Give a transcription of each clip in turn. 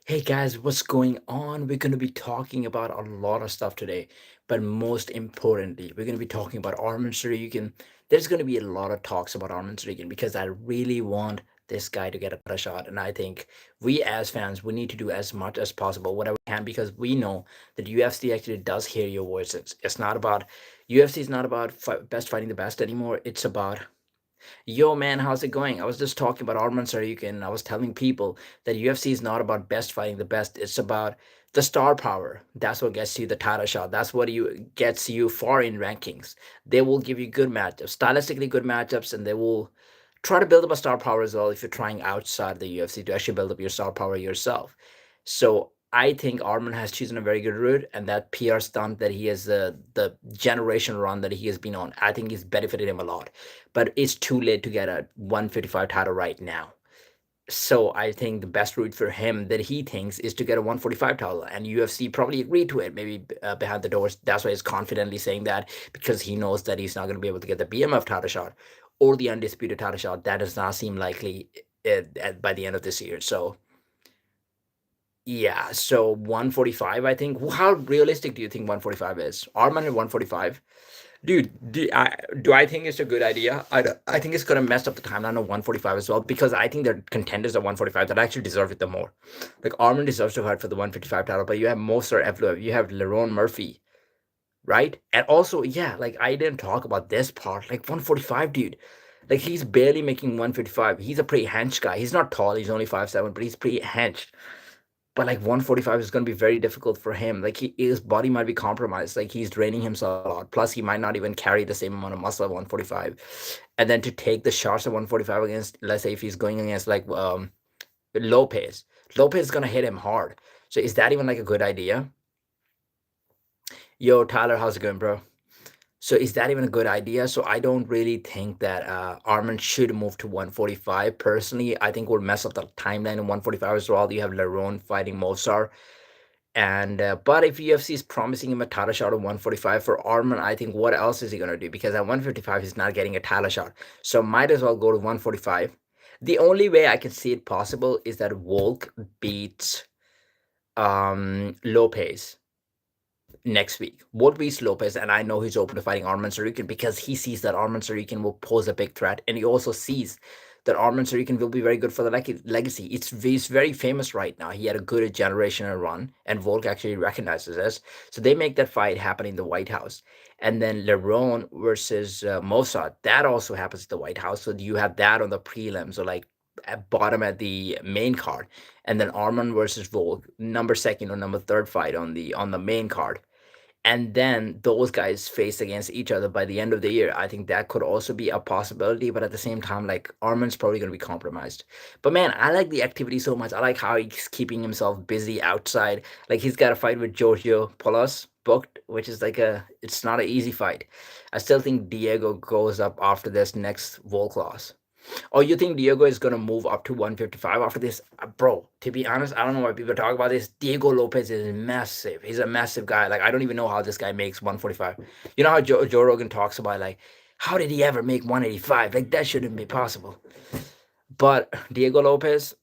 Hey guys, what's going on? We're going to be talking about a lot of stuff today, but most importantly, we're going to be talking about Arman Tsarukyan. There's going to be a lot of talks about Arman Tsarukyan because I really want this guy to get a shot, and I think we as fans we need to do as much as possible, whatever we can, because we know that UFC actually does hear your voices. It's not about UFC is not about best fighting the best anymore. It's about yo, man, how's it going? I was just talking about Arman Tsarukyan, and I was telling people that UFC is not about best fighting the best. It's about the star power. That's what gets you the title shot. That's what you gets you far in rankings. They will give you good matchups, stylistically good matchups, and they will try to build up a star power as well if you're trying outside the UFC to actually build up your star power yourself. So I think Arman has chosen a very good route, and that PR stunt that he has, the generation run that he has been on, I think he's benefited him a lot. But it's too late to get a 155 title right now. So I think the best route for him that he thinks is to get a 145 title, and UFC probably agreed to it, maybe behind the doors. That's why he's confidently saying that because he knows that he's not going to be able to get the BMF title shot or the undisputed title shot. That does not seem likely by the end of this year. So yeah, so 145, I think. How realistic do you think 145 is? Arman at 145? Dude, do I think it's a good idea? I think it's gonna mess up the timeline of 145 as well because I think they're contenders at 145 that actually deserve it the more. Like Armin deserves to fight for the 155 title, but you have Moser Evloev, you have Lerone Murphy, right? And also, yeah, like I didn't talk about this part. Like 145, dude. Like he's barely making 155. He's a pretty hench guy. He's not tall, he's only 5'7", but he's pretty hench. But like 145 is going to be very difficult for him. Like his body might be compromised. Like he's draining himself a lot. Plus, he might not even carry the same amount of muscle at 145. And then to take the shots at 145 against, let's say, if he's going against like Lopez, Lopez is going to hit him hard. So is that even like a good idea? Yo, Tyler, how's it going, bro? So is that even a good idea? So I don't really think that Arman should move to 145. Personally, I think we'll mess up the timeline in 145 as well. You have Lerone fighting Mosar. And but if UFC is promising him a title shot of 145 for Arman, I think what else is he gonna do? Because at 155 he's not getting a title shot, so might as well go to 145. The only way I can see it possible is that Volk beats Lopez next week. Volk beats Lopez, and I know he's open to fighting Arman Tsarukyan because he sees that Arman Tsarukyan will pose a big threat, and he also sees that Arman Tsarukyan will be very good for the legacy. He's very famous right now. He had a good generational run, and Volk actually recognizes this. So they make that fight happen in the White House. And then Lerone versus Mossad, that also happens at the White House. So you have that on the prelims, or like at bottom at the main card. And then Arman versus Volk, number second or number third fight on the main card, and then those guys face against each other by the end of the year. I think that could also be a possibility, but at the same time, like Armin's probably going to be compromised. But man, I like the activity so much. I like how he's keeping himself busy outside. Like he's got a fight with Giorgio Polos booked, which is like it's not an easy fight. I still think Diego goes up after this next Volk loss. Oh, you think Diego is gonna move up to 155 after this? Bro, to be honest, I don't know why people talk about this. Diego Lopez is massive. He's a massive guy. Like, I don't even know how this guy makes 145. You know how Joe Rogan talks about, like, how did he ever make 185? Like, that shouldn't be possible. But Diego Lopez,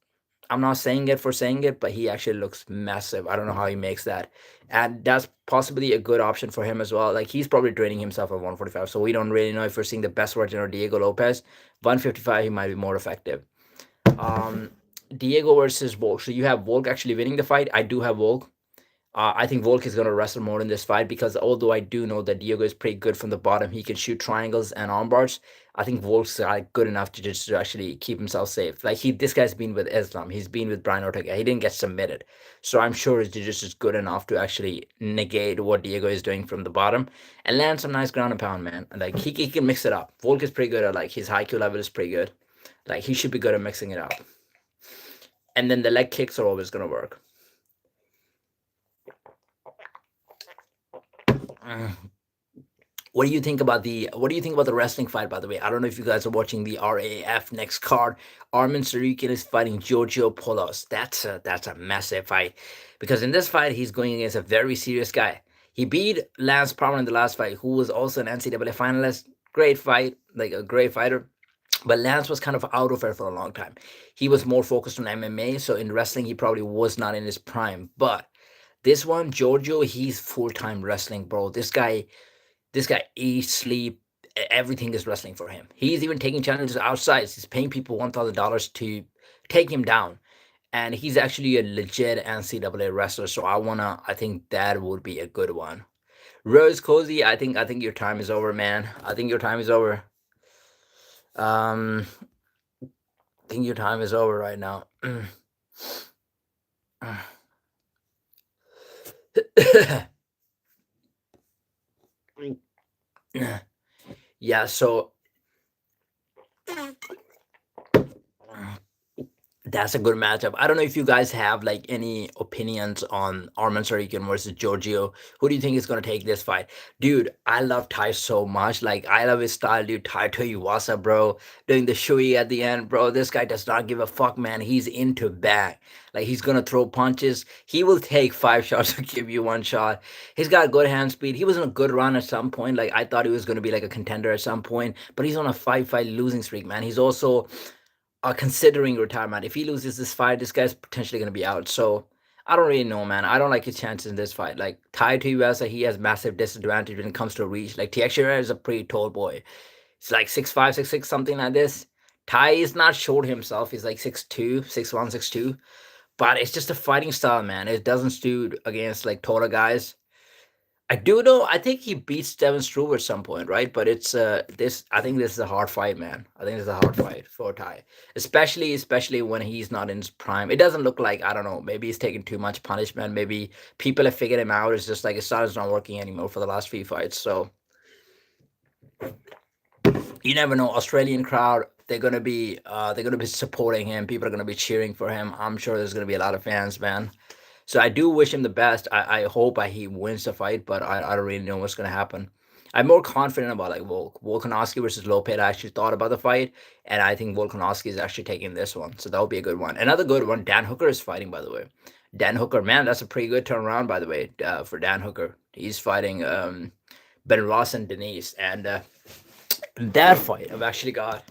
I'm not saying it for saying it, but he actually looks massive. I don't know how he makes that. And that's possibly a good option for him as well. Like he's probably draining himself at 145. So we don't really know if we're seeing the best version of Diego Lopez. 155, he might be more effective. Um, Diego versus Volk. So you have Volk actually winning the fight. I do have Volk. I think Volk is going to wrestle more in this fight because although I do know that Diego is pretty good from the bottom, he can shoot triangles and arm bars. I think Volk's good enough to just to actually keep himself safe. Like this guy's been with Islam, he's been with Brian Ortega. He didn't get submitted, so I'm sure his jiu-jitsu is good enough to actually negate what Diego is doing from the bottom and land some nice ground and pound, man. Like he can mix it up. Volk is pretty good at like his high Q level is pretty good. Like he should be good at mixing it up. And then the leg kicks are always gonna work. Mm. What do you think about the wrestling fight, by the way? I don't know if you guys are watching the RAF next card. Arman Tsarukyan is fighting Giorgio Polos. That's a massive fight. Because in this fight, he's going against a very serious guy. He beat Lance Palmer in the last fight, who was also an NCAA finalist. Great fight, like a great fighter. But Lance was kind of out of it for a long time. He was more focused on MMA, so in wrestling he probably was not in his prime. But this one, Giorgio, he's full time wrestling, bro. This guy eats, sleep, everything is wrestling for him. He's even taking challenges outside. He's paying people $1,000 to take him down, and he's actually a legit NCAA wrestler. So I think that would be a good one. Rose Cozy, I think your time is over, man. I think your time is over. I think your time is over right now. Yeah, so that's a good matchup. I don't know if you guys have like any opinions on Arman Tsarukyan versus Giorgio. Who do you think is gonna take this fight? Dude, I love Ty so much. Like I love his style, dude. Ty Toyuwasa, bro. Doing the shui at the end, bro. This guy does not give a fuck, man. He's into back. Like he's gonna throw punches. He will take five shots to give you one shot. He's got good hand speed. He was on a good run at some point. Like I thought he was gonna be like a contender at some point, but he's on a five-fight losing streak, man. He's also considering retirement. If he loses this fight, this guy's potentially going to be out. So I don't really know, man. I don't like his chances in this fight. Like Tai Tuivasa, he has massive disadvantage when it comes to reach. Like Teixeira is a pretty tall boy. It's like 6'5", 6'6", something like this. Tai is not short himself. He's like 6'2", 6'1", 6'2". But it's just a fighting style, man. It doesn't suit against like taller guys. I do know. I think he beats Devin Struve at some point, right? But it's this. I think this is a hard fight, man. I think this is a hard fight for Ty, especially when he's not in his prime. It doesn't look like, I don't know. Maybe he's taking too much punishment. Maybe people have figured him out. It's just like his style is not working anymore for the last few fights. So you never know. Australian crowd, they're gonna be supporting him. People are gonna be cheering for him. I'm sure there's gonna be a lot of fans, man. So I do wish him the best. I hope he wins the fight, but I don't really know what's gonna happen. I'm more confident about like Volkanovski versus Lopez. I actually thought about the fight, and I think Volkanovski is actually taking this one. So that would be a good one. Another good one. Dan Hooker is fighting, by the way. Dan Hooker, man, that's a pretty good turnaround, by the way, for Dan Hooker. He's fighting Ben Ross and Denise, and that fight I've actually got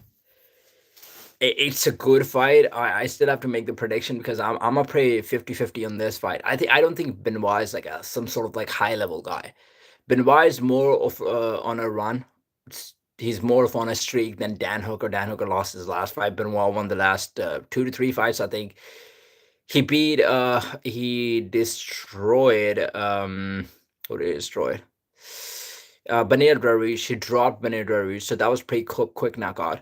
it's a good fight. I still have to make the prediction because I'm a pretty 50-50 on this fight. I don't think Benoit is like some sort of like high level guy. Benoit is more of on a run. He's more of on a streak than Dan Hooker. Dan Hooker lost his last fight. Benoit won the last 2 to 3 fights. I think he destroyed what did he destroy? Benil Dariush. He dropped Benil Dariush, so that was pretty quick knockout.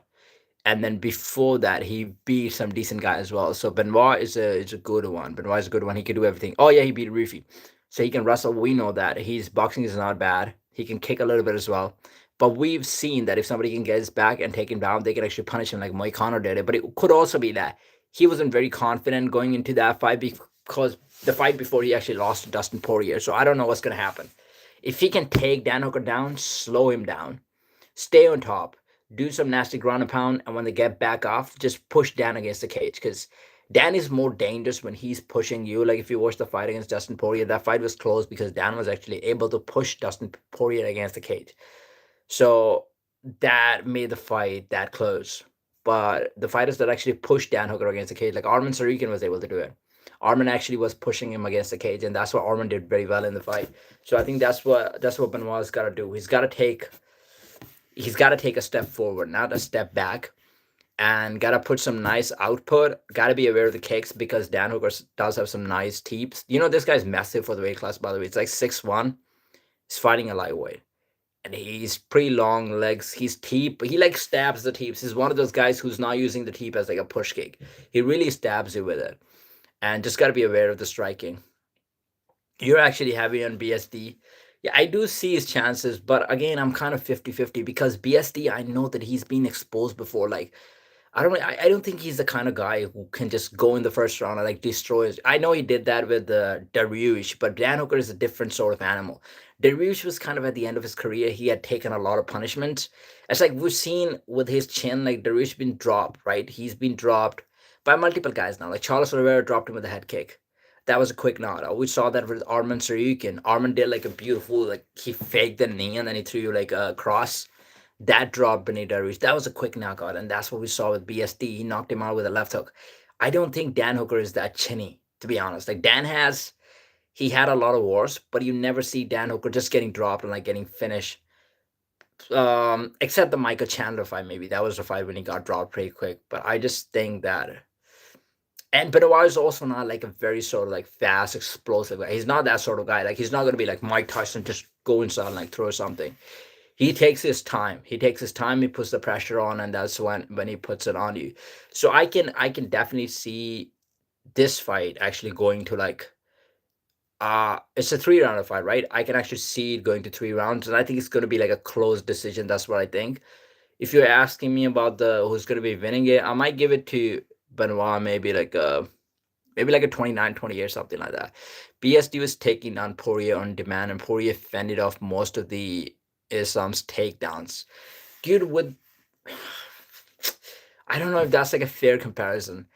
And then before that, he beat some decent guy as well. So Benoit is a good one. Benoit is a good one. He can do everything. Oh yeah, he beat Rufi, so he can wrestle. We know that his boxing is not bad. He can kick a little bit as well. But we've seen that if somebody can get his back and take him down, they can actually punish him like Moicano did it. But it could also be that he wasn't very confident going into that fight because the fight before he actually lost to Dustin Poirier. So I don't know what's gonna happen. If he can take Dan Hooker down, slow him down, stay on top, do some nasty ground and pound, and when they get back off, just push Dan against the cage. Because Dan is more dangerous when he's pushing you. Like if you watch the fight against Dustin Poirier, that fight was close because Dan was actually able to push Dustin Poirier against the cage. So that made the fight that close. But the fighters that actually pushed Dan Hooker against the cage, like Arman Tsarukyan was able to do it. Arman actually was pushing him against the cage, and that's what Arman did very well in the fight. So I think that's what Benoit's got to do. He's got to take a step forward, not a step back, and got to put some nice output. Got to be aware of the kicks because Dan Hooker does have some nice teeps. This guy's massive for the weight class, by the way. It's like 6'1". He's fighting a lightweight, and he's pretty long legs. He's teep. He like stabs the teeps. He's one of those guys who's not using the teep as like a push kick. He really stabs you with it, and just got to be aware of the striking. You're actually heavy on BSD. Yeah, I do see his chances, but again, I'm kind of 50-50 because BSD, I know that he's been exposed before. Like, I don't think he's the kind of guy who can just go in the first round and like destroy. I know he did that with the Dariush, but Dan Hooker is a different sort of animal. Dariush was kind of at the end of his career. He had taken a lot of punishment. It's like we've seen with his chin, like Dariush been dropped, right? He's been dropped by multiple guys now. Like Charles Oliveira dropped him with a head kick. That was a quick knockout. We saw that with Arman Tsarukyan. Arman did like a beautiful, like he faked the knee and then he threw like a cross. That dropped beneath Darius. That was a quick knockout, and that's what we saw with BSD. He knocked him out with a left hook. I don't think Dan Hooker is that chinny, to be honest. Like Dan has, he had a lot of wars, but you never see Dan Hooker just getting dropped and like getting finished. Except the Michael Chandler fight, maybe that was the fight when he got dropped pretty quick. But I just think that, and Benoit is also not like a very sort of like fast, explosive guy. He's not that sort of guy. Like he's not gonna be like Mike Tyson, just go inside and like throw something. He takes his time. He takes his time. He puts the pressure on, and that's when he puts it on you. So I can definitely see this fight actually going to like it's a 3 round fight, right? I can actually see it going to 3 rounds, and I think it's going to be like a close decision. That's what I think. If you're asking me about the who's going to be winning it, I might give it to Benoit, maybe like a 29-20 or something like that. BSD was taking down Poirier on demand, and Poirier fended off most of the Islam's takedowns. Dude, with I don't know if that's like a fair comparison.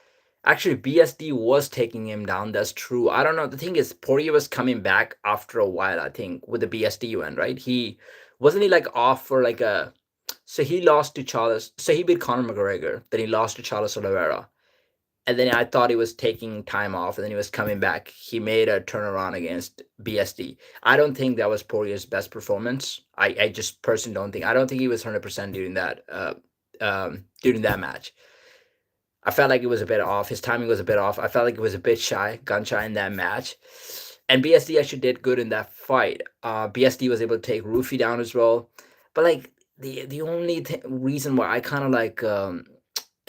Actually, BSD was taking him down. That's true. I don't know. The thing is, Poirier was coming back after a while, I think, with the BSD win, right? He wasn't he like off for like a. So he lost to Charles. So he beat Conor McGregor. Then he lost to Charles Oliveira. And then I thought he was taking time off, and then he was coming back. He made a turnaround against BSD. I don't think that was Poirier's best performance. I just personally don't think. I don't think he was 100% during that match. I felt like it was a bit off. His timing was a bit off. I felt like it was a bit shy, gun shy in that match. And BSD actually did good in that fight. BSD was able to take Rufy down as well. But like the only reason why I kind of like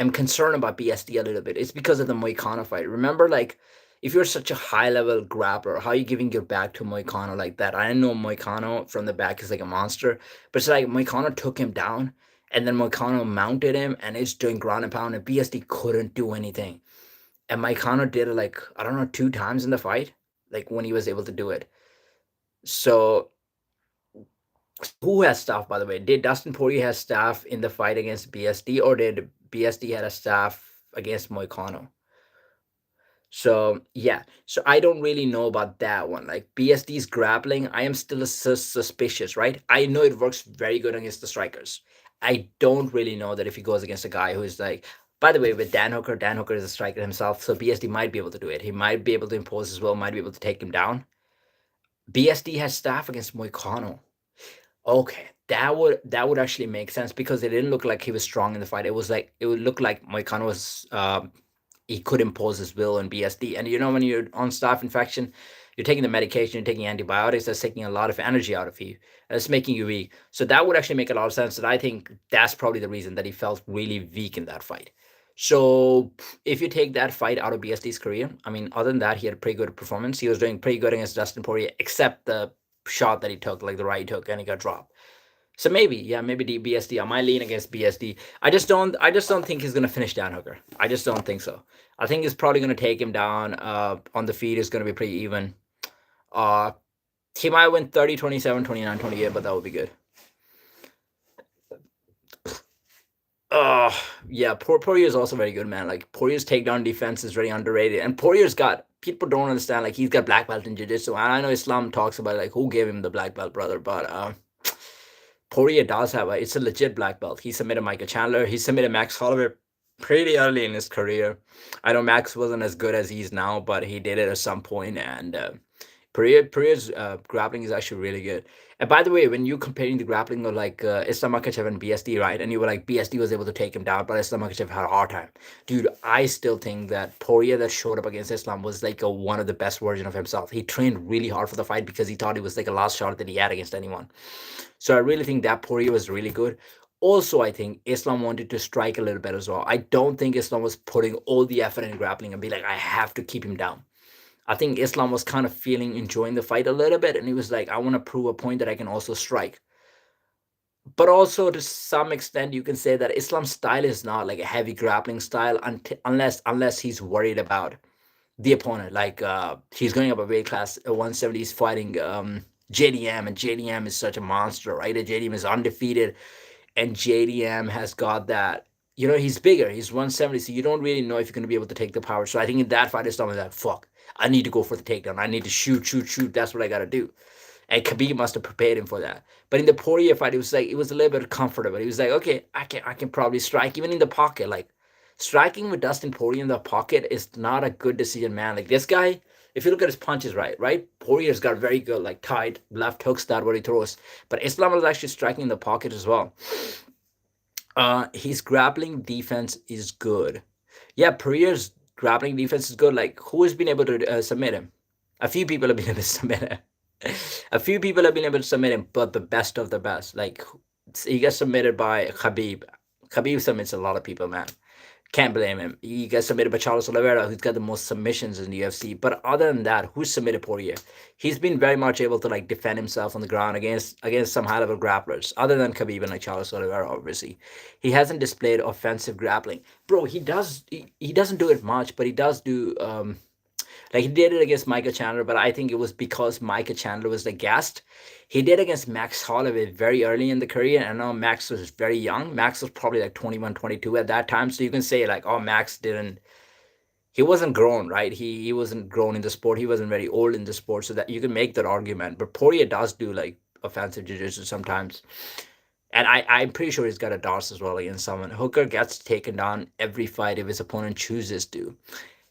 am concerned about BSD a little bit is because of the Moicano fight. Remember, like if you're such a high level grappler, how are you giving your back to Moicano like that? I know Moicano from the back is like a monster, but it's like Moicano took him down, and then Moicano mounted him, and it's doing ground and pound, and BSD couldn't do anything. And Moicano did it like, I don't know, 2 times in the fight, like when he was able to do it. So who has staff, by the way? Did Dustin Poirier have staff in the fight against BSD, or did BSD had a staff against Moicano? So yeah, so I don't really know about that one. Like BSD's grappling, I am still suspicious, right? I know it works very good against the strikers. I don't really know that if he goes against a guy who is like, by the way, with Dan Hooker is a striker himself, so BSD might be able to do it. He might be able to impose as well, might be able to take him down. BSD has staff against Moicano. Okay, that would actually make sense because it didn't look like he was strong in the fight. It was like it would look like Moicano was he could impose his will on BSD. And you know, when you're on staph infection, you're taking the medication, you're taking antibiotics, that's taking a lot of energy out of you. That's making you weak. So that would actually make a lot of sense. And I think that's probably the reason that he felt really weak in that fight. So if you take that fight out of BSD's career, I mean, other than that, he had a pretty good performance. He was doing pretty good against Dustin Poirier, except the shot that he took, like the right he took, and he got dropped. So maybe, yeah, maybe the BSD. I might lean against BSD. I just don't think he's gonna finish Dan Hooker. I just don't think so. I think he's probably gonna take him down. On the feet is gonna be pretty even. Uh, he might win 30, 27, 29, 28, but that would be good. Uh, yeah, Poirier is also very good, man. Like Poirier's takedown defense is very underrated, and Poirier's got people don't understand. Like he's got black belt in jiu-jitsu, and I know Islam talks about like who gave him the black belt, brother, but Poirier does have it's a legit black belt. He submitted Michael Chandler. He submitted Max Holloway pretty early in his career. I know Max wasn't as good as he's now, but he did it at some point, and Poirier's grappling is actually really good. And by the way, when you comparing the grappling of like Islam Makhachev and BSD, right? And you were like BSD was able to take him down, but Islam Makhachev had a hard time. Dude, I still think that Poirier that showed up against Islam was like one of the best version of himself. He trained really hard for the fight because he thought it was like a last shot that he had against anyone. So I really think that Poirier was really good. Also, I think Islam wanted to strike a little bit as well. I don't think Islam was putting all the effort in grappling and be like, I have to keep him down. I think Islam was kind of enjoying the fight a little bit, and he was like, I want to prove a point that I can also strike. But also, to some extent, you can say that Islam's style is not like a heavy grappling style unless he's worried about the opponent. Like he's going up a weight class, 170. He's fighting JDM, and JDM is such a monster, right? And JDM is undefeated, and JDM has got that. You know, he's bigger. He's 170, so you don't really know if you're going to be able to take the power. So I think in that fight, Islam is like, fuck, I need to go for the takedown. I need to shoot, shoot, shoot. That's what I got to do. And Khabib must have prepared him for that. But in the Poirier fight, it was a little bit comfortable. He was like, okay, I can probably strike even in the pocket. Like striking with Dustin Poirier in the pocket is not a good decision, man. Like this guy, if you look at his punches, right, Poirier's got very good like tight left hooks that what he throws. But Islam was actually striking in the pocket as well. His grappling defense is good. Yeah, Poirier's grappling defense is good. Like who has been able to submit him? A few people have been able to submit him. A few people have been able to submit him, but the best of the best. Like he gets submitted by Khabib. Khabib submits a lot of people, man. Can't blame him. He gets submitted by Charles Oliveira, who's got the most submissions in the UFC. But other than that, who's submitted Poirier? He's been very much able to like defend himself on the ground against some high level grapplers, other than Khabib and like Charles Oliveira, obviously. He hasn't displayed offensive grappling. Bro, he doesn't do it much, but he does do like he did it against Michael Chandler, but I think it was because Michael Chandler was the guest. He did against Max Holloway very early in the career. And I know Max was very young. Max was probably like 21, 22 at that time. So you can say like, oh, Max didn't, he wasn't grown, right? He wasn't grown in the sport. He wasn't very old in the sport. So that you can make that argument. But Poirier does do like offensive jiu-jitsu sometimes. And I'm pretty sure he's got a DOS as well against someone. Hooker gets taken down every fight if his opponent chooses to.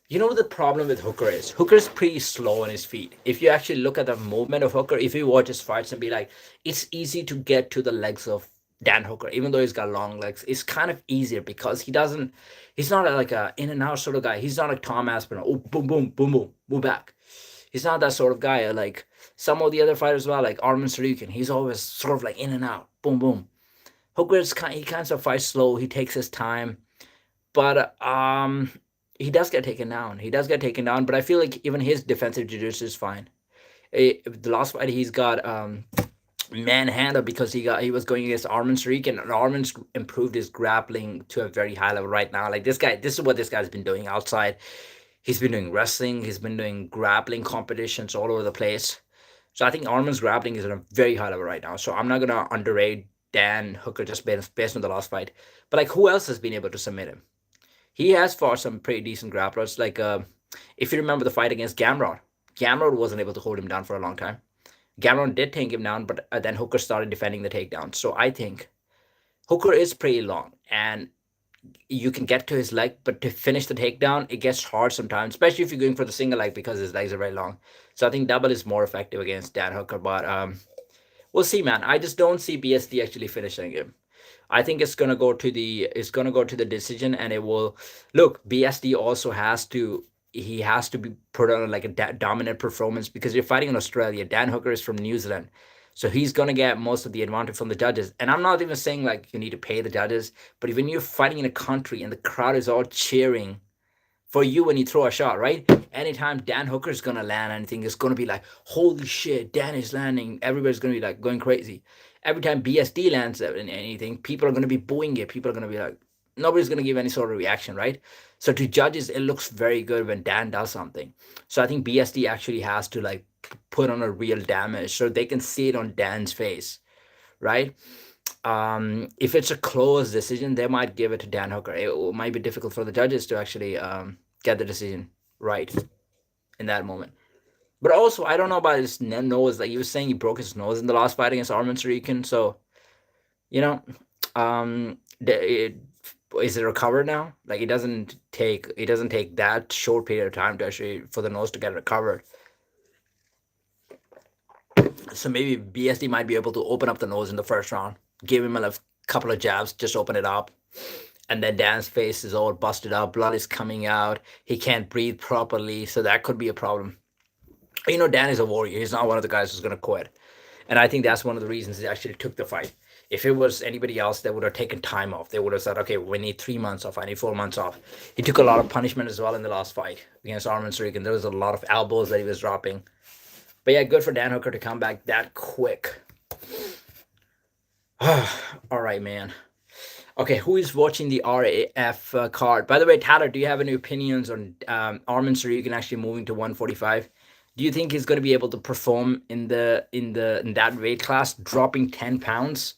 You know what the problem with Hooker is? Hooker is pretty slow on his feet. If you actually look at the movement of Hooker, if you watch his fights and be like, it's easy to get to the legs of Dan Hooker, even though he's got long legs. It's kind of easier because he's not like a in and out sort of guy. He's not like Tom Aspinall. Oh, boom, boom, boom, boom, move back. He's not that sort of guy. Like some of the other fighters, well, like Arman Tsarukyan, he's always sort of like in and out, boom, boom. He kind of fights slow. He takes his time, but he does get taken down. He does get taken down, but I feel like even his defensive jiu-jitsu is fine. The last fight he's got manhandled because he was going against Arman Tsarukyan, and Arman's improved his grappling to a very high level right now. Like this guy, this is what this guy's been doing outside. He's been doing wrestling. He's been doing grappling competitions all over the place. So I think Arman's grappling is at a very high level right now. So I'm not gonna underrate Dan Hooker just based on the last fight. But like, who else has been able to submit him? He has fought some pretty decent grapplers. Like if you remember the fight against Gamrot, Gamrot wasn't able to hold him down for a long time. Gamrot did take him down, but then Hooker started defending the takedown. So I think Hooker is pretty long, and you can get to his leg, but to finish the takedown, it gets hard sometimes, especially if you're going for the single leg because his legs are very long. So I think double is more effective against Dan Hooker, but we'll see, man. I just don't see BSD actually finishing him. I think it's gonna go to the decision, and it will look. BSD also has to be put on like a dominant performance because you're fighting in Australia. Dan Hooker is from New Zealand, so he's gonna get most of the advantage from the judges. And I'm not even saying like you need to pay the judges, but when you're fighting in a country and the crowd is all cheering for you when you throw a shot, right? Anytime Dan Hooker is gonna land anything, it's gonna be like, holy shit, Dan is landing. Everybody's gonna be like going crazy. Every time BSD lands in anything, people are gonna be booing it. People are gonna be like, nobody's gonna give any sort of reaction, right? So to judges, it looks very good when Dan does something. So I think BSD actually has to like put on a real damage so they can see it on Dan's face, right? If it's a close decision, they might give it to Dan Hooker. It might be difficult for the judges to actually get the decision right in that moment. But also, I don't know about his nose. Like he was saying, he broke his nose in the last fight against Arman Tsarukyan. So you know, is it recovered now? Like it doesn't take that short period of time to actually for the nose to get recovered. So maybe BSD might be able to open up the nose in the first round, give him a couple of jabs, just open it up. And then Dan's face is all busted up, blood is coming out, he can't breathe properly, so that could be a problem. You know, Dan is a warrior. He's not one of the guys who's going to quit. And I think that's one of the reasons he actually took the fight. If it was anybody else, they would have taken time off. They would have said, okay, we need 3 months off. I need 4 months off. He took a lot of punishment as well in the last fight against Arman Tsarukyan. There was a lot of elbows that he was dropping. But yeah, good for Dan Hooker to come back that quick. All right, man. Okay, who is watching the RAF card? By the way, Tyler, do you have any opinions on Arman Tsarukyan actually moving to 145? Do you think he's going to be able to perform in that weight class, dropping 10 pounds?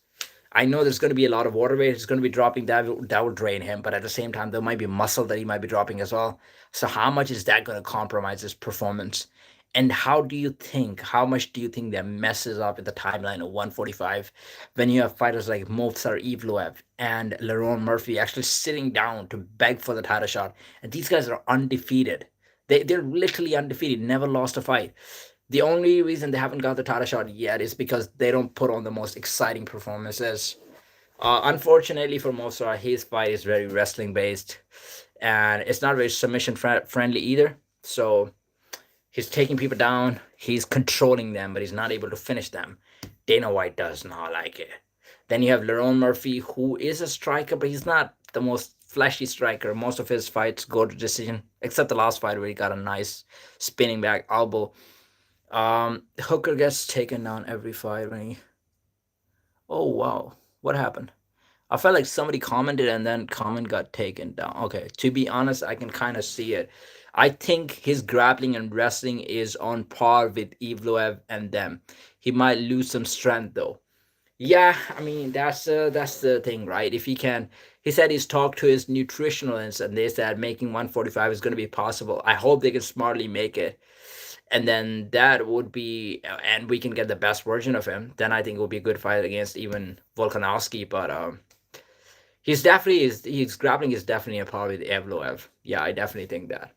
I know there's going to be a lot of water weight. It's going to be dropping that will drain him, but at the same time, there might be muscle that he might be dropping as well. So how much is that going to compromise his performance? And how much do you think that messes up in the timeline of 145 when you have fighters like Movsar Evloev and Lerone Murphy actually sitting down to beg for the title shot? And these guys are undefeated. They're literally undefeated, never lost a fight. The only reason they haven't got the title shot yet is because they don't put on the most exciting performances. Unfortunately for Movsar, his fight is very wrestling based, and it's not very submission friendly either. So he's taking people down, he's controlling them, but he's not able to finish them. Dana White does not like it. Then you have Lerone Murphy, who is a striker, but he's not the most flashy striker. Most of his fights go to decision, except the last fight where he got a nice spinning back elbow. Hooker gets taken down every fight when he. Oh wow, what happened? I felt like somebody commented and then comment got taken down. Okay, to be honest, I can kind of see it. I think his grappling and wrestling is on par with Evloev and them. He might lose some strength though. Yeah, I mean that's the thing, right? If he can, he said he's talked to his nutritionalists and they said making 145 is going to be possible. I hope they can smartly make it, and then that would be, and we can get the best version of him. Then I think it will be a good fight against even Volkanovski, but he's definitely his grappling is definitely a part with Evloev. Yeah, I definitely think that.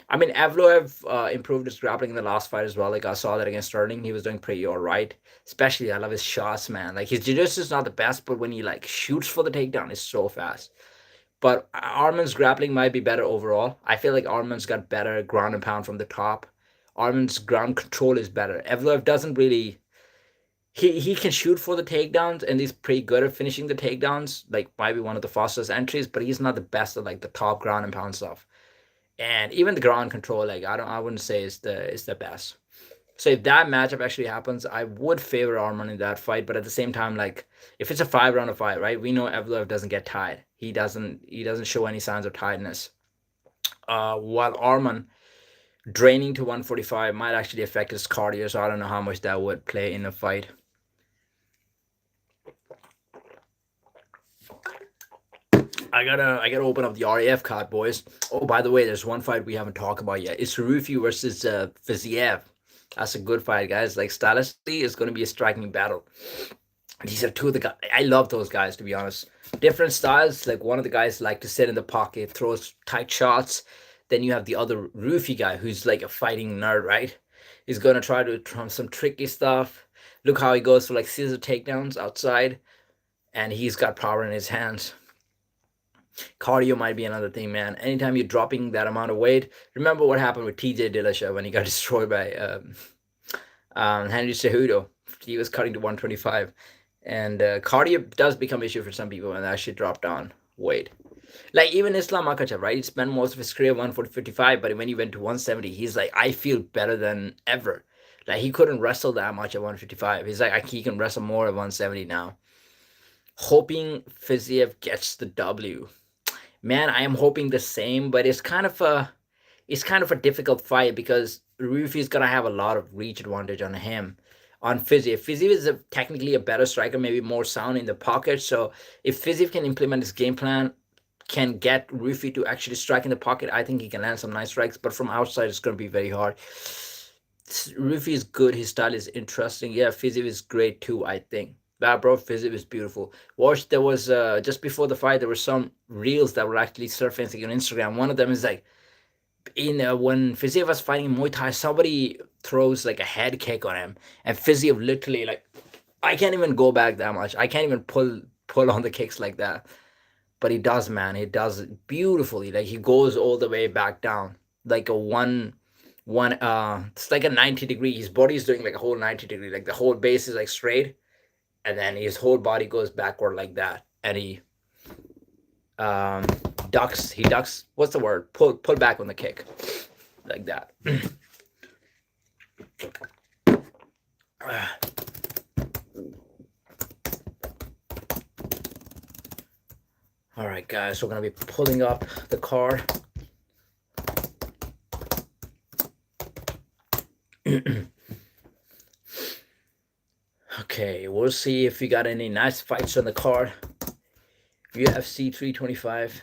I mean, Evloev improved his grappling in the last fight as well. Like I saw that against Sterling, he was doing pretty all right. Especially, I love his shots, man. Like his jiu-jitsu is not the best, but when he like shoots for the takedown, it's so fast. But Arman's grappling might be better overall. I feel like Arman's got better ground and pound from the top. Arman's ground control is better. Evloev doesn't really, he can shoot for the takedowns and he's pretty good at finishing the takedowns. Like might be one of the fastest entries, but he's not the best at like the top ground and pound stuff. And even the ground control, like I wouldn't say is the best. So if that matchup actually happens, I would favor Arman in that fight. But at the same time, like if it's a 5 round of fight, right? We know Evloev doesn't get tired. He doesn't show any signs of tiredness. While Arman draining to 145 might actually affect his cardio, so I don't know how much that would play in a fight. I gotta open up the RAF card, boys. Oh, by the way, there's one fight we haven't talked about yet. It's Rufi versus Fiziev. That's a good fight, guys. Like stylistically, it's gonna be a striking battle. These are two of the guys. I love those guys, to be honest. Different styles. Like one of the guys like to sit in the pocket, throws tight shots. Then you have the other Rufi guy who's like a fighting nerd, right? He's gonna try to try some tricky stuff. Look how he goes for like scissor takedowns outside, and he's got power in his hands. Cardio might be another thing, man. Anytime you're dropping that amount of weight, remember what happened with TJ Dillashaw when he got destroyed by Henry Cejudo. He was cutting to 125, and cardio does become an issue for some people when they actually drop down weight. Like even Islam Makhachev, right? He spent most of his career 155, but when he went to 170, he's like, I feel better than ever. Like he couldn't wrestle that much at 155. He's like, he can wrestle more at 170 now. Hoping Fiziev gets the W. Man, I am hoping the same, but it's kind of a difficult fight because Rufi's gonna have a lot of reach advantage on him. On Fiziev, Fiziev is technically a better striker, maybe more sound in the pocket. So if Fiziev can implement his game plan, can get Rufi to actually strike in the pocket, I think he can land some nice strikes. But from outside, it's gonna be very hard. Rufi is good. His style is interesting. Yeah, Fiziev is great too, I think. That bro, Fiziev is beautiful. Watch, there was just before the fight, there were some reels that were actually surfacing on Instagram. One of them is like in when Fiziev was fighting Muay Thai, somebody throws like a head kick on him, and Fiziev literally like, I can't even go back that much. I can't even pull on the kicks like that. But he does, man. He does it beautifully. Like he goes all the way back down, like a one. It's like a 90 degree. His body is doing like a whole 90 degree. Like the whole base is like straight, and then his whole body goes backward like that, and he um ducks. He ducks. What's the word? Pull back on the kick, like that. All right, guys. We're gonna be pulling up the car. Okay, we'll see if we got any nice fights on the card. UFC 325.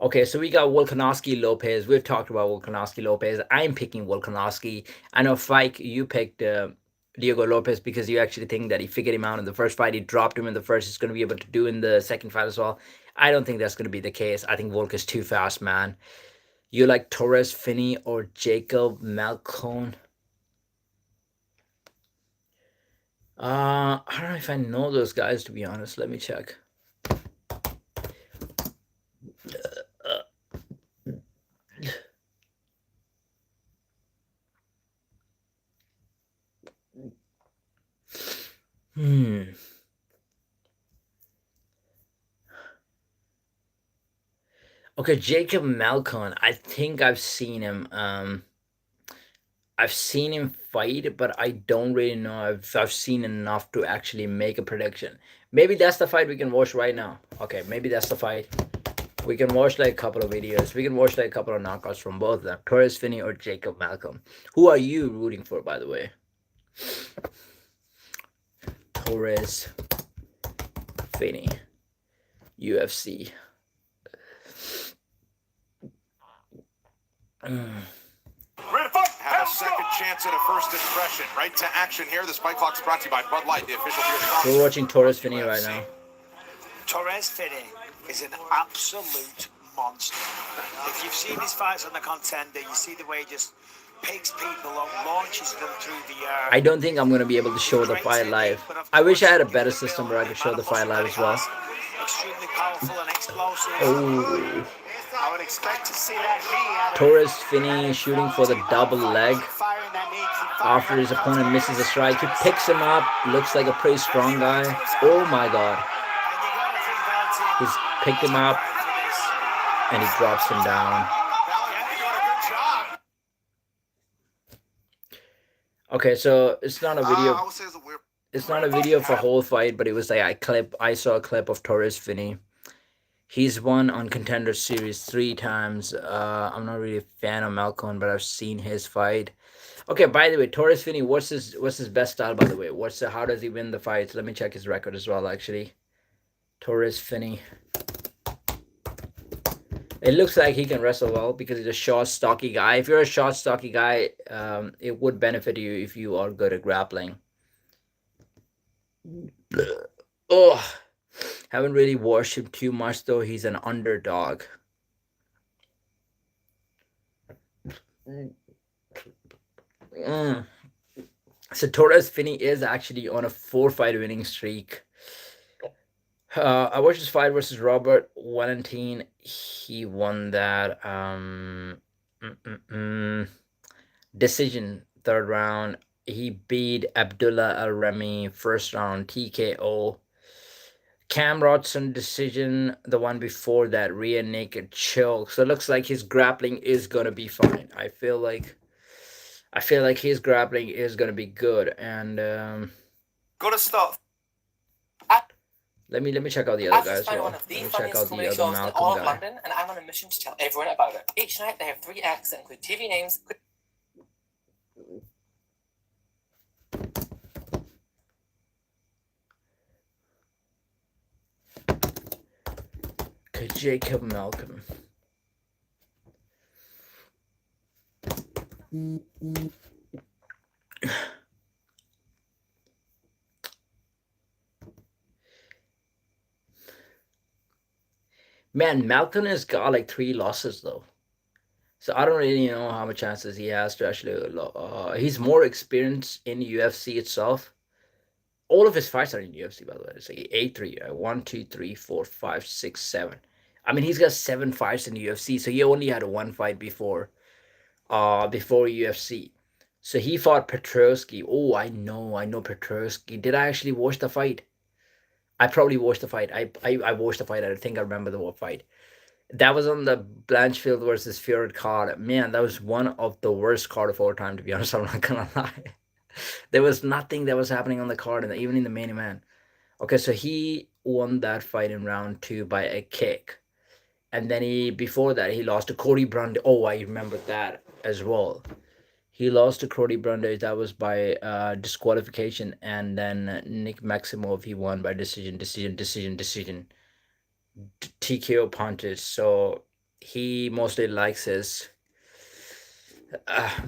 Okay, so we got Volkanovski Lopez. We've talked about Volkanovski Lopez. I'm picking Volkanovski. I know, Fike, you picked Diego Lopez because you actually think that he figured him out in the first fight. He dropped him in the first. He's going to be able to do in the second fight as well. I don't think that's going to be the case. I think Volk is too fast, man. You like Torres Finney or Jacob Malcone? I don't know if I know those guys, to be honest. Let me check. Hmm. Okay, Jacob Malcon. I think I've seen him. I've seen him fight, but I don't really know. I've seen enough to actually make a prediction. Maybe that's the fight we can watch right now. Okay, maybe that's the fight. We can watch like a couple of videos. We can watch like a couple of knockouts from both of them. Torres Finney or Jacob Malcolm. Who are you rooting for, by the way? Torres Finney. UFC. Have a second chance at a first impression. Right to action here. The Spike Clock's brought to you by Bud Light, the official beer sponsor. We're watching Torres Finney right now. Torres Finney is an absolute monster. If you've seen his fights on the Contender, you see the way he just picks people up, launches them through the air. I don't think I'm going to be able to show the fight live. I wish I had a better system where I could show the fight live as well. Extremely powerful and explosive. Oh. I would expect to see that knee. Torres Finney shooting for the double leg. After his opponent misses a strike, he picks him up. Looks like a pretty strong guy. Oh my god. He's picked him up and he drops him down. Okay, so it's not a video. It's not a video for whole fight, but it was like I saw a clip of Torres Finney. He's won on Contender Series 3 times. I'm not really a fan of Malcolm, but I've seen his fight. Okay, by the way, Torres Finney, what's his best style, by the way? How does he win the fights? Let me check his record as well, actually. Torres Finney. It looks like he can wrestle well because he's a short, stocky guy. If you're a short, stocky guy, it would benefit you if you are good at grappling. Oh, haven't really watched him too much, though. He's an underdog. So Torres Finney is actually on a 4-fight winning streak. I watched his fight versus Robert Valentin. He won that decision, 3rd round. He beat Abdullah Al-Remy, 1st round TKO. Cam Rodson decision, the one before that, rear naked choke. So it looks like his grappling is gonna be fine. I feel like his grappling is gonna be good. And Gotta start. Let me check out the other guys. Well. Let me check out the other Malcolm guy. London, and I'm on a mission to tell everyone about it. Each night they have 3 acts that include TV names. Okay, Jacob Malcolm. Man, Malcolm has got like 3 losses though. So I don't really know how much chances he has to actually. He's more experienced in UFC itself. All of his fights are in UFC, by the way. It's like 8-3. 1, 2, 3, 4, 5, 6, 7. I mean, he's got 7 fights in the UFC, so he only had 1 fight before UFC. So he fought Petrosky. Oh, I know Petrosky. Did I actually watch the fight? I probably watched the fight. I watched the fight. I think I remember the fight. That was on the Blanchfield versus Fury card. Man, that was one of the worst card of all time, to be honest. I'm not gonna lie. There was nothing that was happening on the card, and even in the main event. Okay, so he won that fight in round 2 by a kick. And then before that, he lost to Cody Brundage. Oh, I remember that as well. He lost to Cody Brundage. That was by disqualification. And then Nick Maximov, he won by decision. TKO punches. So he mostly likes is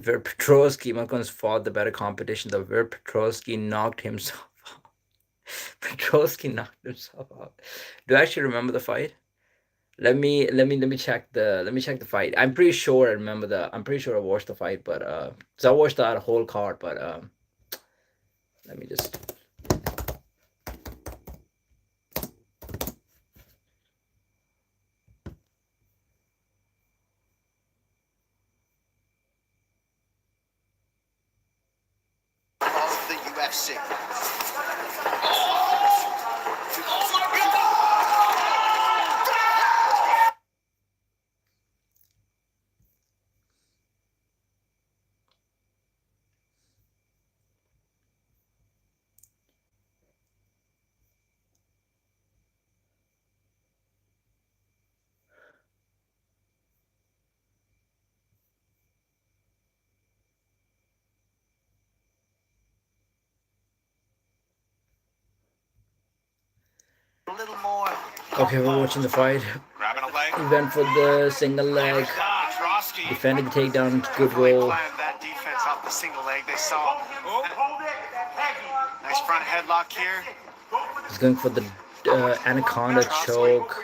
where Petrosky Malcolm's fought the better competition, though where Petrosky knocked himself out. Petrosky knocked himself out. Do I actually remember the fight? Let me check the fight. I'm pretty sure I remember I'm pretty sure I watched the fight, but so I watched that whole card, but let me just of the UFC. A little more. okay. We're watching the fight. Grabbing a leg. He went for the single leg, Petrosky. defended the takedown, good Definitely roll. planned that defense off the single leg. They saw nice front headlock here. He's going for the anaconda choke.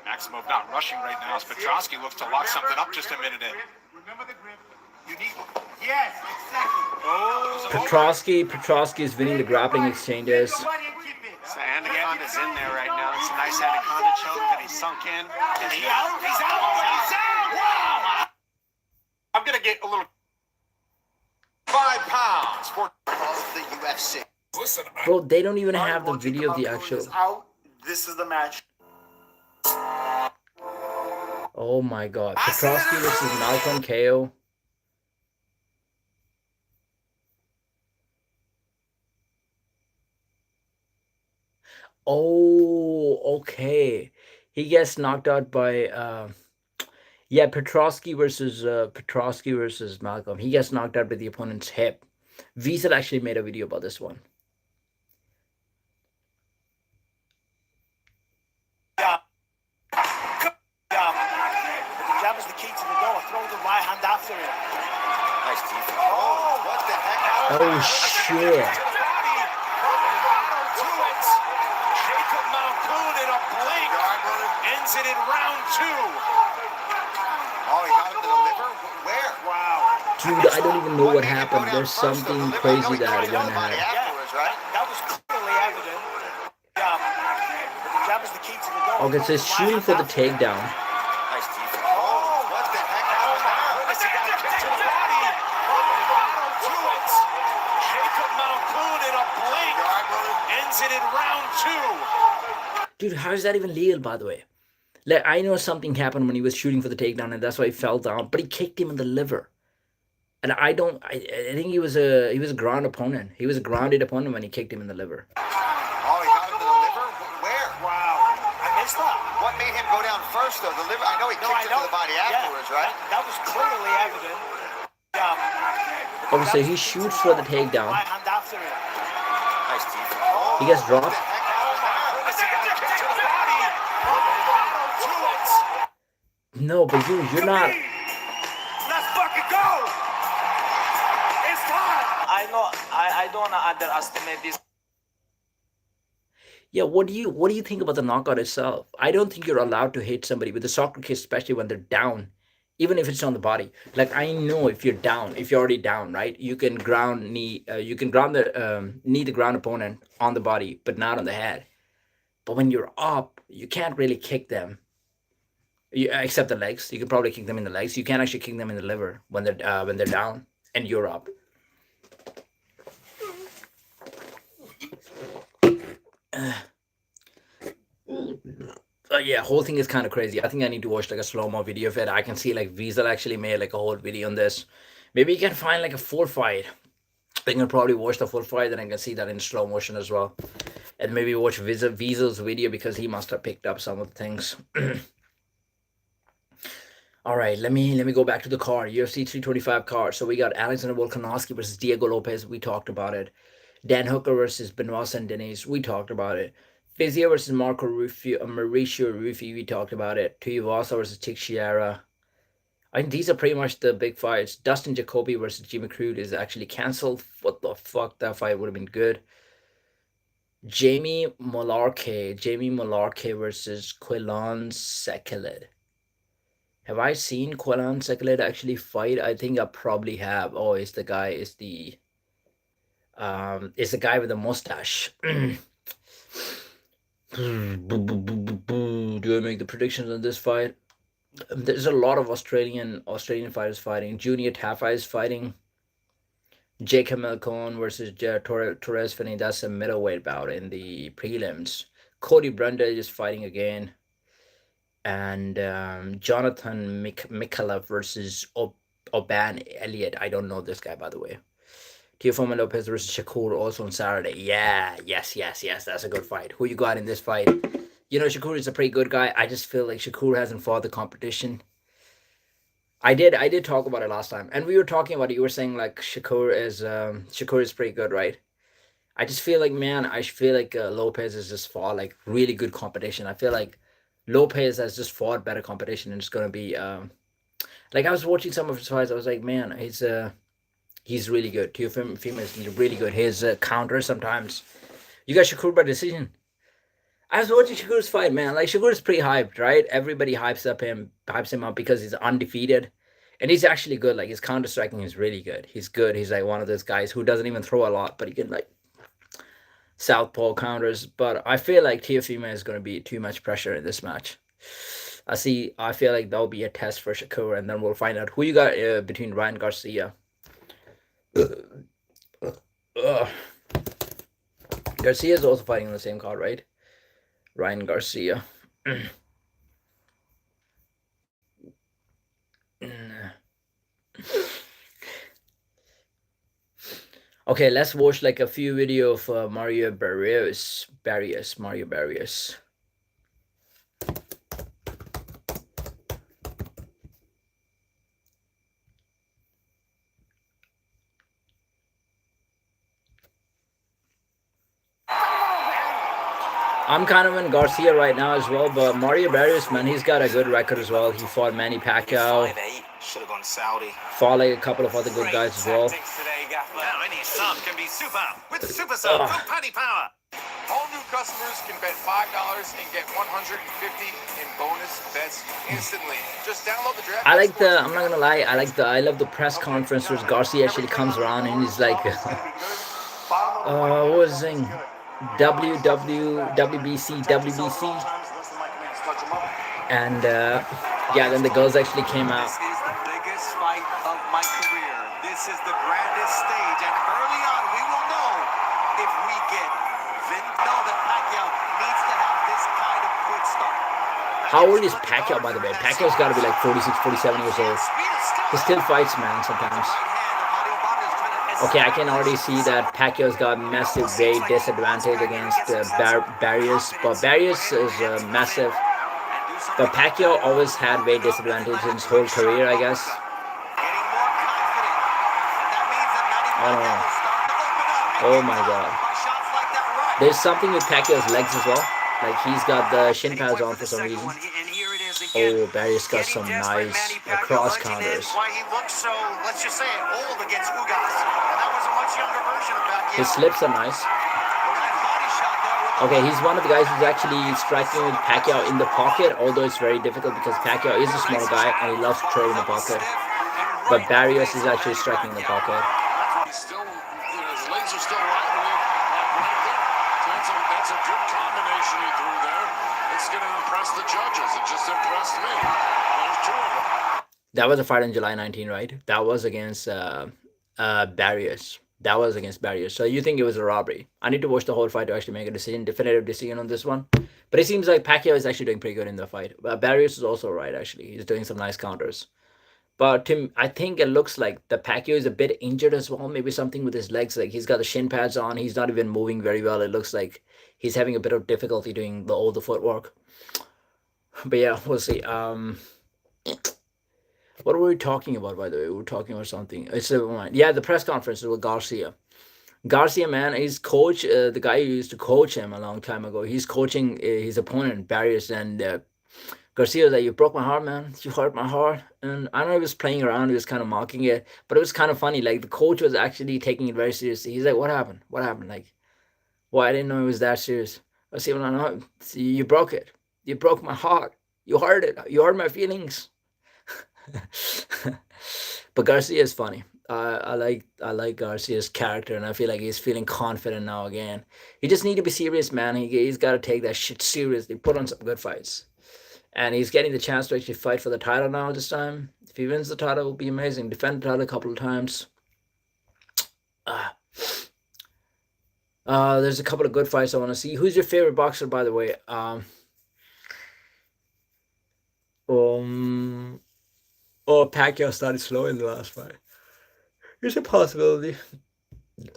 Maximov not rushing right now as Petrosky looks to lock something up just a minute in. Remember the grip. You need. Yes, exactly. Petrosky is winning the grappling exchanges. So Anaconda's in there right now. It's a nice Anaconda choke that he sunk in. And he's out. He's out. Wow! I'm gonna get a little 5 pounds for of the UFC. Listen, Bro, they don't even have the video of the actual. Out. This is the match. Oh my god. Petrosky versus Malcolm KO. Oh, okay. He gets knocked out by yeah, Petrosky versus Malcolm. He gets knocked out by the opponent's hip. Wiesel actually made a video about this one. The jab is the key to the door. Throw the right hand after it. nice defense. Oh, what the heck? Oh shit. Jacob Malkoun in a blink ends it in round 2. Oh, he got him to the liver? Where? Wow. Dude, I don't even know what happened. There's something crazy that went ahead. Afterwards, right? That was clearly evident. Yeah. The jab is the key to the door. Okay, so he's shooting for the takedown. Nice defense. Oh, what the heck happened there? He got a kick to the body. To it. Jacob Malkoun in a blink ends it in round 2. Dude, how is that even legal, by the way? Like, I know something happened when he was shooting for the takedown, and that's why he fell down. But he kicked him in the liver, and I think he was a ground opponent. He was a grounded opponent when he kicked him in the liver. Oh, he got him to the liver? Where? Wow. I missed that. What made him go down first, though? The liver? I know he kicked him to the body afterwards, right? That was clearly evident. Yeah. Okay, so he shoots for the takedown. Right hand after it. Nice defense. He gets dropped. What the heck happened there? He got a kick to the body. To it. No, but you're not. Let's fucking go. It's time. I don't underestimate this. Yeah, what do you think about the knockout itself? I don't think you're allowed to hit somebody with a soccer kick, especially when they're down, even if it's on the body. Like, I know if you're down, if you're already down, right? You can ground the knee the ground opponent on the body, but not on the head. But when you're up, you can't really kick them. Except the legs. You can probably kick them in the legs. You can't actually kick them in the liver when they're down and you're up. Yeah, whole thing is kind of crazy. I think I need to watch like a slow-mo video of it. I can see like Wiesel actually made like a whole video on this. Maybe you can find like a full fight. I can probably watch the full fight and I can see that in slow motion as well. And maybe watch Wiesel's video because he must have picked up some of the things. All right, let me go back to the card. UFC 325 card. So we got Alexander Volkanovski versus Diego Lopez. We talked about it. Dan Hooker versus Benoit Saint-Denis. We talked about it. Fizio versus Marco Rufio, Mauricio Rufio, we talked about it. Tuivasa versus Teixeira. I think these are pretty much the big fights. Dustin Jacoby versus Jimmy Crute is actually cancelled. What the fuck? That fight would have been good. Jamie Malarkey versus Quillan Sekilid. Have I seen Quillan Sekilid actually fight? I think I probably have. Oh, it's the guy. It's the guy with the mustache. Do I make the predictions on this fight? There's a lot of Australian fighters fighting. Junior Tafa is fighting. Jacob Malcon versus Torres Finney. That's a middleweight bout in the prelims. Cody Brundage is fighting again. And Jonathan Mikala versus Oban Elliott. I don't know this guy, by the way. Teofimo Lopez versus Shakur also on Saturday. Yeah, yes. That's a good fight. Who you got in this fight? You know, Shakur is a pretty good guy. I just feel like Shakur hasn't fought the competition. I did talk about it last time, and we were talking about it. You were saying like Shakur is pretty good, right? I just feel like, man, I feel like Lopez has just fought like really good competition. I feel like Lopez has just fought better competition, and it's gonna be like I was watching some of his fights. I was like, man, he's really good. Teofimo is really good. His counter sometimes. You got Shakur by decision. I was watching Shakur's fight, man. Like Shakur's pretty hyped, right? Everybody hypes him up because he's undefeated, and he's actually good. Like his counter striking is really good. He's good. He's like one of those guys who doesn't even throw a lot, but he can like southpaw counters. But I feel like Teofimo is going to be too much pressure in this match. I feel like that'll be a test for Shakur, and then we'll find out who you got between Ryan Garcia. Garcia is also fighting on the same card, right? Ryan Garcia. Okay, let's watch like a few video of Mario Barrios. I'm kind of in Garcia right now as well, but Mario Barrios, man, he's got a good record as well. He fought Manny Pacquiao. Should have gone Saudi. Fought like a couple of other good guys as well. Now any sub can be super with Super Sub from Paddy Power. All new customers can bet $5 and get $150 in bonus bets instantly. Just download the draft. I'm not gonna lie, I love the press conference where Garcia actually comes around and he's like, what was his thing? WBC. And yeah, then the girls actually came out. This is the biggest fight of my career. This is the grandest stage, and early on we will know if we get know that Pacquiao needs to have this kind of quick start. How old is Pacquiao, by the way? Pacquiao's got to be like 46, 47 years old. He still fights, man, sometimes. Okay, I can already see that Pacquiao's got massive weight disadvantage against Barrios, but Barrios is massive. But Pacquiao always had weight disadvantage in his whole career, I guess. I don't know. Oh my god. There's something with Pacquiao's legs as well. Like he's got the shin pads on for some reason. Oh, Barrios got some nice cross counters. His slips are nice. Okay, he's one of the guys who's actually striking with Pacquiao in the pocket, although it's very difficult because Pacquiao is a small guy and he loves to throw in the pocket. But Barrios is actually striking in the pocket. He's still, his legs are still right. That's a good combination he threw there. It's going to impress the judges. It just impressed me. There's two of them. That was a fight on July 19, right? That was against Barrios. That was against Barrios. So you think it was a robbery? I need to watch the whole fight to actually make a definitive decision on this one. But it seems like Pacquiao is actually doing pretty good in the fight. Barrios is also right, actually. He's doing some nice counters. But Tim, I think it looks like the Pacquiao is a bit injured as well. Maybe something with his legs. Like he's got the shin pads on. He's not even moving very well. It looks like he's having a bit of difficulty doing all the footwork. But yeah, we'll see. What were we talking about, by the way? We were talking about something. It's yeah, the press conference with Garcia. Garcia, man, his coach, the guy who used to coach him a long time ago, he's coaching his opponent, Barrios, and Garcia was like, "You broke my heart, man. You hurt my heart." And I don't know, he was playing around, he was kind of mocking it, but it was kind of funny. Like, the coach was actually taking it very seriously. He's like, "What happened? What happened? Like, well, I didn't know it was that serious." I said, "Well, no, see, you broke it. You broke my heart. You hurt it. You hurt my feelings." But Garcia is funny. I like Garcia's character, and I feel like he's feeling confident now again. He just need to be serious, man. He's got to take that shit seriously. Put on some good fights, and he's getting the chance to actually fight for the title now this time. If he wins the title, it will be amazing. Defend the title a couple of times. Uh, there's a couple of good fights I want to see. Who's your favorite boxer, by the way? Um, oh, Pacquiao started slow in the last fight. There's a possibility. Barring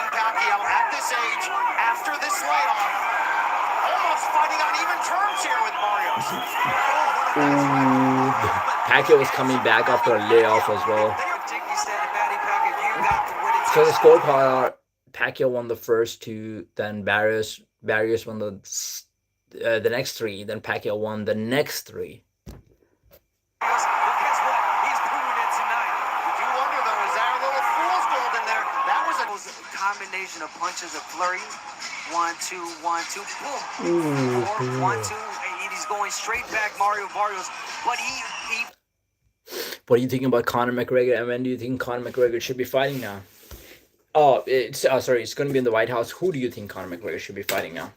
Pacquiao at this age, after this layoff, almost fighting on even terms here with Barrios. Ooh, Pacquiao was coming back after a layoff as well. So the scorecard are Pacquiao won the first two, then Barrios won the next three, then Pacquiao won the next three. Combination of punches, a flurry, 1, 2, 1, 2, boom, 4, 1, 2, and he's going straight back, Mario Barrios, but he What are you thinking about Conor McGregor? And when do you think Conor McGregor should be fighting now? It's sorry, it's going to be in the White House. Who do you think Conor McGregor should be fighting now?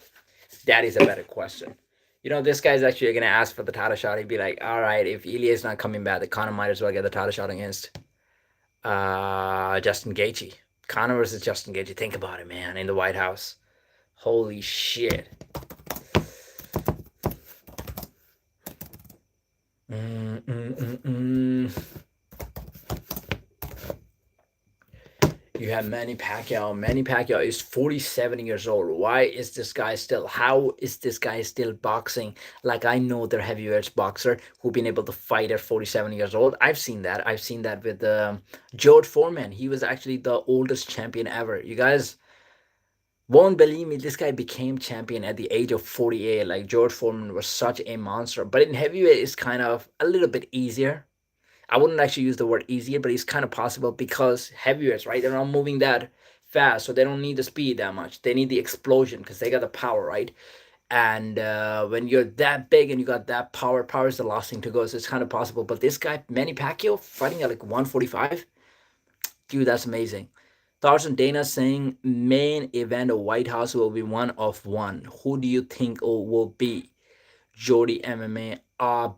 That is a better question. You know, this guy's actually going to ask for the title shot. He'd be like, all right, if Ilya's not coming back, the Conor might as well get the title shot against Justin Gaethje. Conor versus Justin Gaethje. Think about it, man. In the White House. Holy shit. You have Manny Pacquiao. Manny Pacquiao is 47 years old. Why is this guy still? How is this guy still boxing? Like, I know they're heavyweights boxer who've been able to fight at 47 years old. I've seen that. I've seen that with George Foreman. He was actually the oldest champion ever. You guys won't believe me. This guy became champion at the age of 48. Like, George Foreman was such a monster. But in heavyweight, it's kind of a little bit easier. I wouldn't actually use the word easier, but it's kind of possible because heavyweights, right? They're not moving that fast, so they don't need the speed that much. They need the explosion because they got the power, right? And when you're that big and you got that power is the last thing to go. So it's kind of possible. But this guy, Manny Pacquiao, fighting at like 145, dude, that's amazing. Thoughts on Dana saying main event of White House will be one of one. Who do you think it will be? Jody MMA.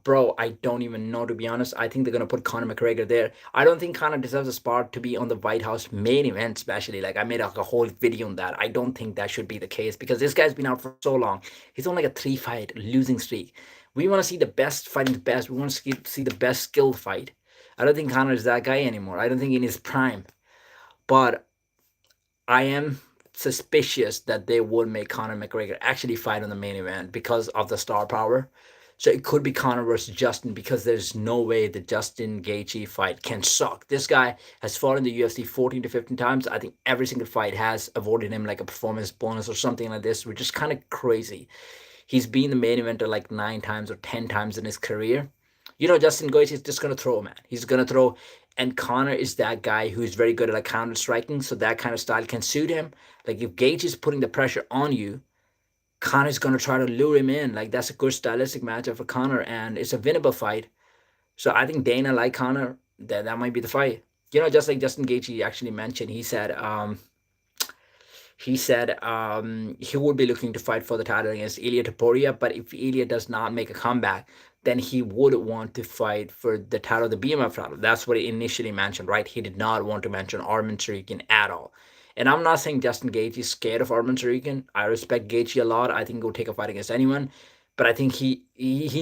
Bro, I don't even know, to be honest. I think they're gonna put Conor McGregor there. I don't think Conor deserves a spot to be on the White House main event, especially. Like, I made like a whole video on that. I don't think that should be the case because this guy's been out for so long. He's on like a 3-fight losing streak. We want to see the best fighting the best. We want to see the best skill fight. I don't think Conor is that guy anymore. I don't think in his prime. But I am suspicious that they would make Conor McGregor actually fight on the main event because of the star power. So it could be Conor versus Justin because there's no way the Justin Gaethje fight can suck. This guy has fought in the UFC 14 to 15 times. I think every single fight has awarded him like a performance bonus or something like this, which is kind of crazy. He's been the main eventer like 9 times or 10 times in his career. You know, Justin Gaethje is just gonna throw, man. He's gonna throw, and Conor is that guy who's very good at like counter striking, so that kind of style can suit him. Like, if Gaethje is putting the pressure on you, Conor's gonna try to lure him in. Like, that's a good stylistic matchup for Conor, and it's a winnable fight. So I think Dana like Conor. That might be the fight. You know, just like Justin Gaethje actually mentioned, he would be looking to fight for the title against Ilya Topuria, but if Ilya does not make a comeback, then he would want to fight for the title, the BMF title. That's what he initially mentioned, right? He did not want to mention Arman Tsarukyan at all. And I'm not saying Justin Gaethje is scared of Arman Tsarukyan. I respect Gaethje a lot. I think he'll take a fight against anyone. But I think he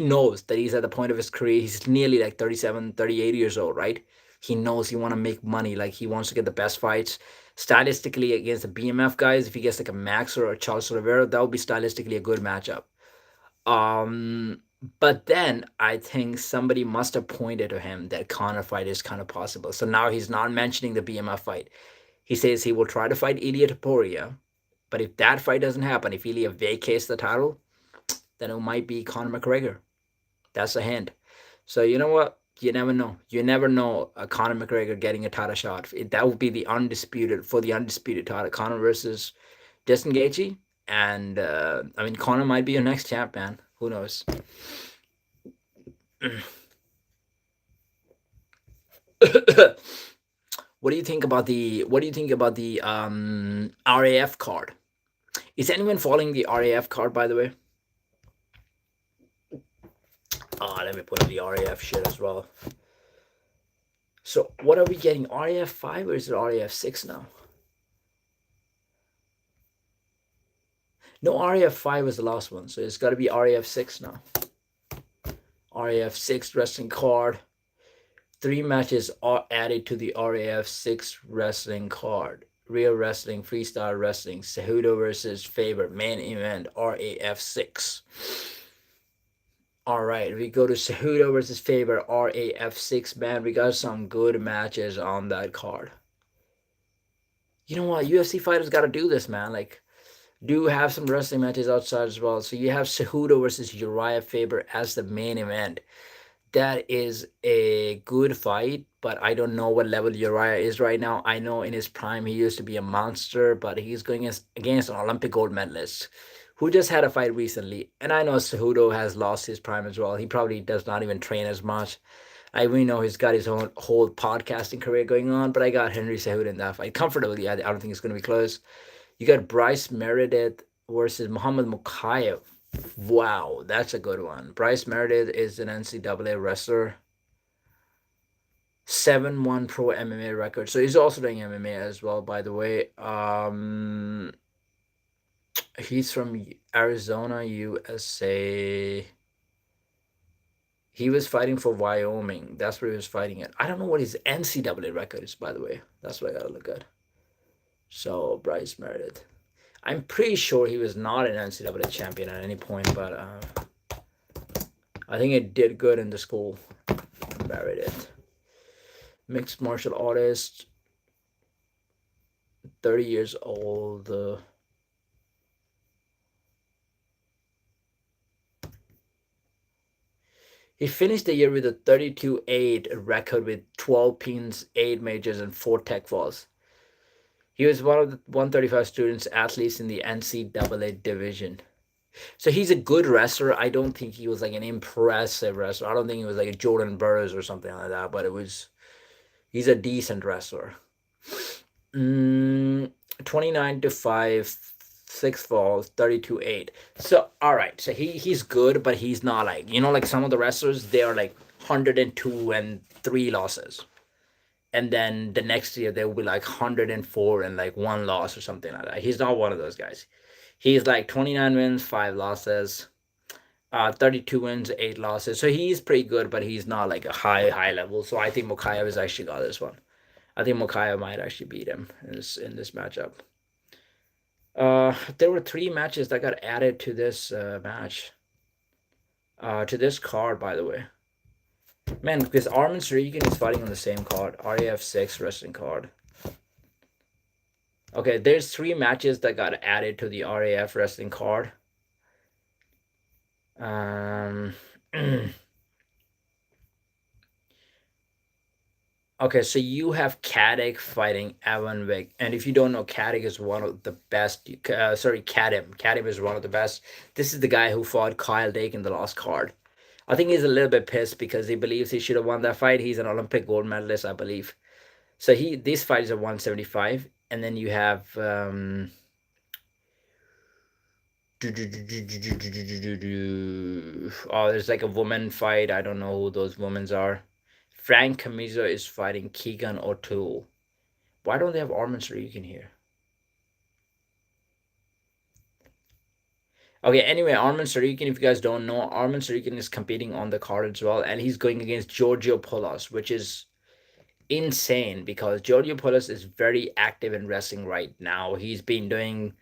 knows that he's at the point of his career. He's nearly like 37, 38 years old, right? He knows he want to make money. Like, he wants to get the best fights. Stylistically, against the BMF guys, if he gets like a Max or a Charles Oliveira, that would be stylistically a good matchup. But then I think somebody must have pointed to him that Conor fight is kind of possible. So now he's not mentioning the BMF fight. He says he will try to fight Ilya Taporia, but if that fight doesn't happen, if Ilya vacates the title, then it might be Conor McGregor. That's a hint. So you know what? You never know. You never know a Conor McGregor getting a title shot. That would be the undisputed title. Conor versus Justin Gaethje, and I mean Conor might be your next champ, man. Who knows? What do you think about the RAF card? Is anyone following the RAF card, by the way? Let me put in the RAF shit as well. So what are we getting? RAF 5 or is it RAF 6 now? No, RAF 5 was the last one, so it's got to be RAF 6 now. RAF 6 wrestling card. 3 matches are added to the RAF 6 wrestling card. Real Wrestling, Freestyle Wrestling, Cejudo versus Faber, main event, RAF 6. All right, we go to Cejudo versus Faber, RAF 6. Man, we got some good matches on that card. You know what? UFC fighters got to do this, man. Like, do have some wrestling matches outside as well. So you have Cejudo versus Uriah Faber as the main event. That is a good fight, but I don't know what level Uriah is right now. I know in his prime he used to be a monster, but he's going against an Olympic gold medalist who just had a fight recently. And I know Cejudo has lost his prime as well. He probably does not even train as much. We know he's got his own whole podcasting career going on, but I got Henry Cejudo in that fight comfortably. I don't think it's going to be close. You got Bryce Meredith versus Muhammad Mokaev. Wow, that's a good one. Bryce Meredith is an NCAA wrestler. 7-1 pro MMA record. So he's also doing MMA as well, by the way. He's from Arizona, USA. He was fighting for Wyoming. That's where he was fighting at. I don't know what his NCAA record is, by the way. That's what I gotta look at. So, Bryce Meredith. I'm pretty sure he was not an NCAA champion at any point, but I think it did good in the school. Meredith. Mixed martial artist. 30 years old. He finished the year with a 32-8 record with 12 pins, 8 majors, and 4 tech falls. He was one of the 135 students athletes in the NCAA division. So he's a good wrestler. I don't think he was like an impressive wrestler. I don't think he was like a Jordan Burroughs or something like that, but he's a decent wrestler. 29-5, 6 falls, 32-8. So all right, so he's good, but he's not like, like some of the wrestlers, they are like 102 and 3 losses. And then the next year they will be like 104 and like 1 loss or something like that. He's not one of those guys. He's like 29 wins, 5 losses, 32 wins, 8 losses. So he's pretty good, but he's not like a high level. So I think Mokaev has actually got this one. I think Mokaev might actually beat him in this matchup. There were 3 matches that got added to this match. To this card, by the way. Man, because Arman Tsarukyan is fighting on the same card. RAF 6 wrestling card. Okay, there's 3 matches that got added to the RAF wrestling card. Okay, so you have Caddick fighting Evan Vick. And if you don't know, Caddick is one of the best. Kadim. Kadim is one of the best. This is the guy who fought Kyle Dake in the last card. I think he's a little bit pissed because he believes he should have won that fight. He's an Olympic gold medalist, I believe. So this fight is at 175. And then you have there's like a woman fight. I don't know who those women are. Frank Camizo is fighting Keegan O'Toole. Why don't they have Arman Tsarukyan here? Okay, anyway, Arman Tsarukyan, if you guys don't know, Arman Tsarukyan is competing on the card as well, and he's going against Giorgio Poulos, which is insane because Giorgio Poulos is very active in wrestling right now. He's been doing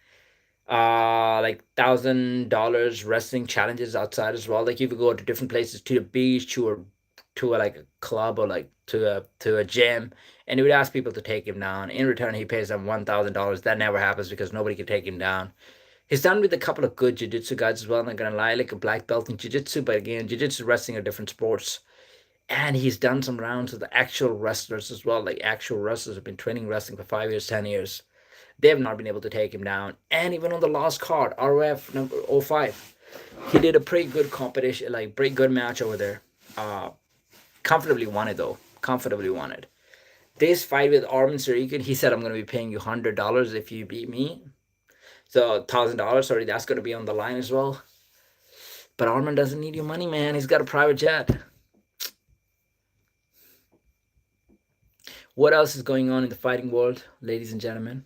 like $1,000 wrestling challenges outside as well. Like you could go to different places, to the beach, to to like a club or like to a gym, and he would ask people to take him down. In return, he pays them $1,000. That never happens because nobody can take him down. He's done with a couple of good jiu-jitsu guys as well. I'm not gonna lie, like a black belt in jiu-jitsu, but again, jiu-jitsu, wrestling are different sports. And he's done some rounds with the actual wrestlers as well. Like actual wrestlers have been training wrestling for 5 years, 10 years. They have not been able to take him down. And even on the last card, ROF number '05, he did a pretty good competition, like pretty good match over there. Uh, Comfortably won it though. Comfortably won it. This fight with Arman Tsarukyan, he said, "I'm going to be paying you $100 if you beat me." So $1,000, sorry, that's going to be on the line as well. But Arman doesn't need your money, man. He's got a private jet. What else is going on in the fighting world, ladies and gentlemen?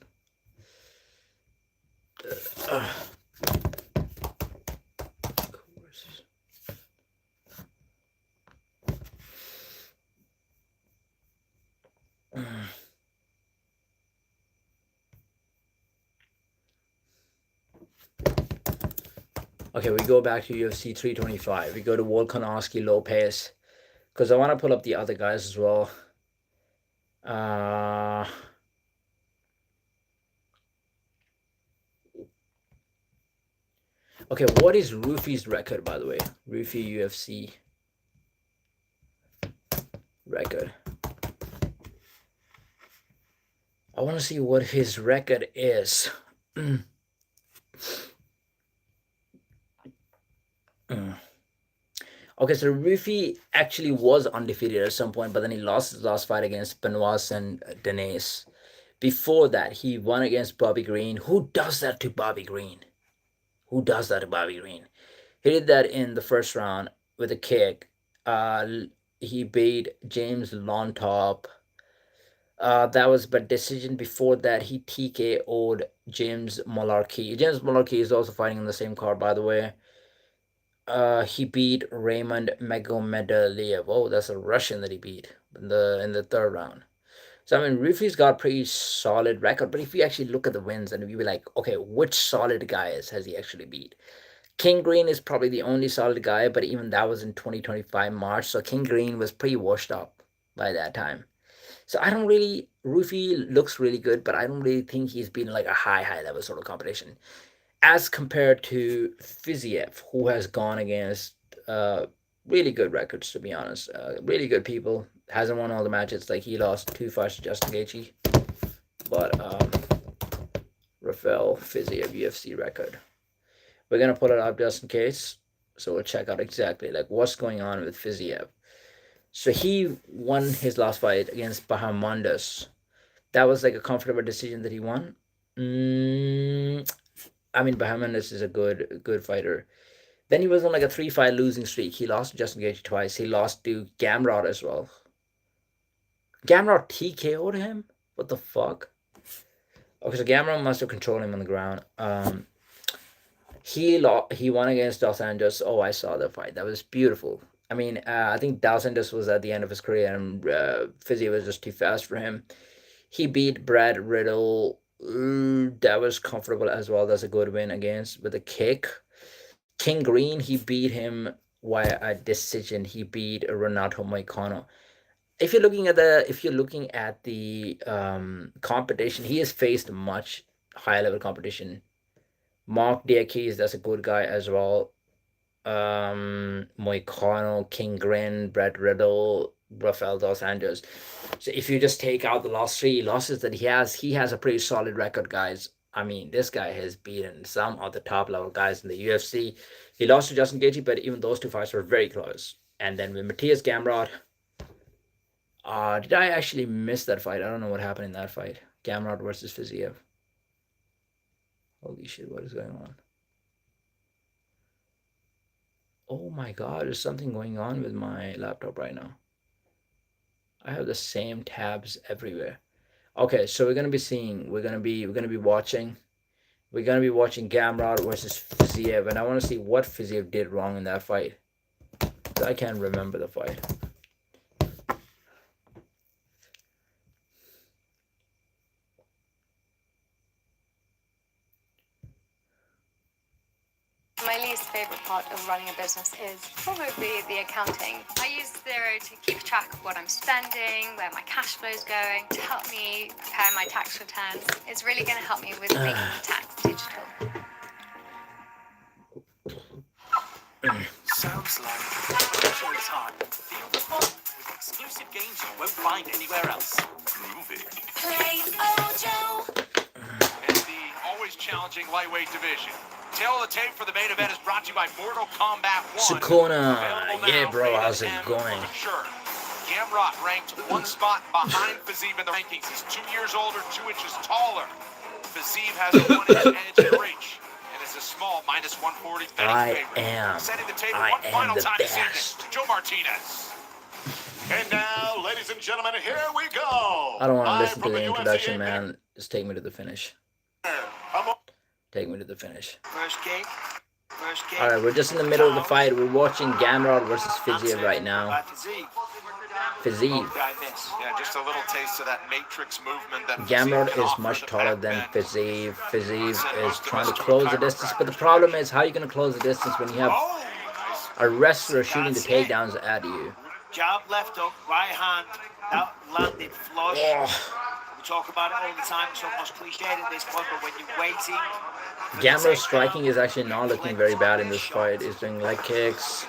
Okay, we go back to UFC 325. We go to Volkanovski, Lopez, because I want to pull up the other guys as well. Okay, what is Rufi's record, by the way? Rufi UFC record. I want to see what his record is. Okay, so Rufi actually was undefeated at some point, but then he lost his last fight against Benoit and Denis. Before that, he won against Bobby Green. Who does that to Bobby Green? Who does that to Bobby Green? He did that in the first round with a kick. He beat James Lontop. That was by decision. Before that, he TKO'd James Malarkey. James Malarkey is also fighting on the same card, by the way. He beat Raymond Magomedaliev. Oh, that's a Russian that he beat in the third round. So I mean, Rufi's got a pretty solid record. But if you actually look at the wins, and you be like, okay, which solid guys has he actually beat? King Green is probably the only solid guy, but even that was in 2025 March. So King Green was pretty washed up by that time. So I don't really, Rufi looks really good, but I don't really think he's been like a high level sort of competition as compared to Fiziev, who has gone against really good records, to be honest. Really good people. Hasn't won all the matches. Like he lost 2 fights to Justin Gaethje, but Rafael Fiziev UFC record. We're gonna pull it up just in case, so we'll check out exactly like what's going on with Fiziev. So he won his last fight against Bahamondes. That was like a comfortable decision that he won. I mean, Bahamondes is a good fighter. Then he was on like a 3-fight losing streak. He lost to Justin Gaethje twice. He lost to Gamrot as well. Gamrot TKO'd him? What the fuck? Okay, so Gamrot must have controlled him on the ground. He won against Dos Anjos. Oh, I saw that fight. That was beautiful. I mean, I think Dos Anjos was at the end of his career, and Fizzy was just too fast for him. He beat Brad Riddle. That was comfortable as well. That's a good win against with a kick. King Green, he beat him via a decision. He beat Renato Moicano. If you're looking at the competition, he has faced much higher level competition. Mark Diakis, that's a good guy as well. Moicano, King Grin, Brad Riddle, Rafael Dos Anjos. So if you just take out the last 3 losses that he has a pretty solid record, guys. I mean, this guy has beaten some of the top level guys in the UFC. He lost to Justin Gaethje, but even those 2 fights were very close. And then with Matthias Gamrot, did I actually miss that fight? I don't know what happened in that fight. Gamrot versus Fiziev. Holy shit, what is going on? Oh my god, there's something going on with my laptop right now. I have the same tabs everywhere. Okay, so we're gonna be watching Gamrot versus Fiziev, and I want to see what Fiziev did wrong in that fight. I can't remember the fight. My My least favorite part of running a business is probably the accounting. I use Zero to keep track of what I'm spending, where my cash flow is going, to help me prepare my tax returns. It's really going to help me with making tax digital. Sounds like showtime. Feel the fun with exclusive games you won't find anywhere else. Groove it. Play Ojo. And the always challenging lightweight division. Tail of the tape for the main event is brought to you by Mortal Kombat 1. Sukuna. Available Yeah, now, bro, rated how's it M going? for Sure. Gamrot ranked one spot behind Fiziev in the rankings. He's 2 years older, 2 inches taller. Fiziev has a 1 inch edge in reach. And is a small -140 betting I favorite. am. Setting the table I one am final the time this evening. best. Joe Martinez. And now, ladies and gentlemen, here we go. I don't want to Live listen to from the UFC introduction, man. Just take me to the finish. I'm Take me to the finish. First kick. First kick. All right, we're just in the middle of the fight. We're watching Gamrot versus Fiziev right now. By Fiziev. Fiziev. Guy miss. Yeah, just a little taste of that matrix movement that Gamrot Fiziev can is offer much the taller back than bend. Fiziev. Fiziev is trying to close the distance, but the problem is how are you going to close the distance when you have Oh, a wrestler shooting the takedowns at you? Jab left up, right hand. That landed flush. We talk about it all the time. It's almost cliched at this point, but when you're waiting. Gamrot's striking is actually not looking very bad in this fight. He's doing leg kicks.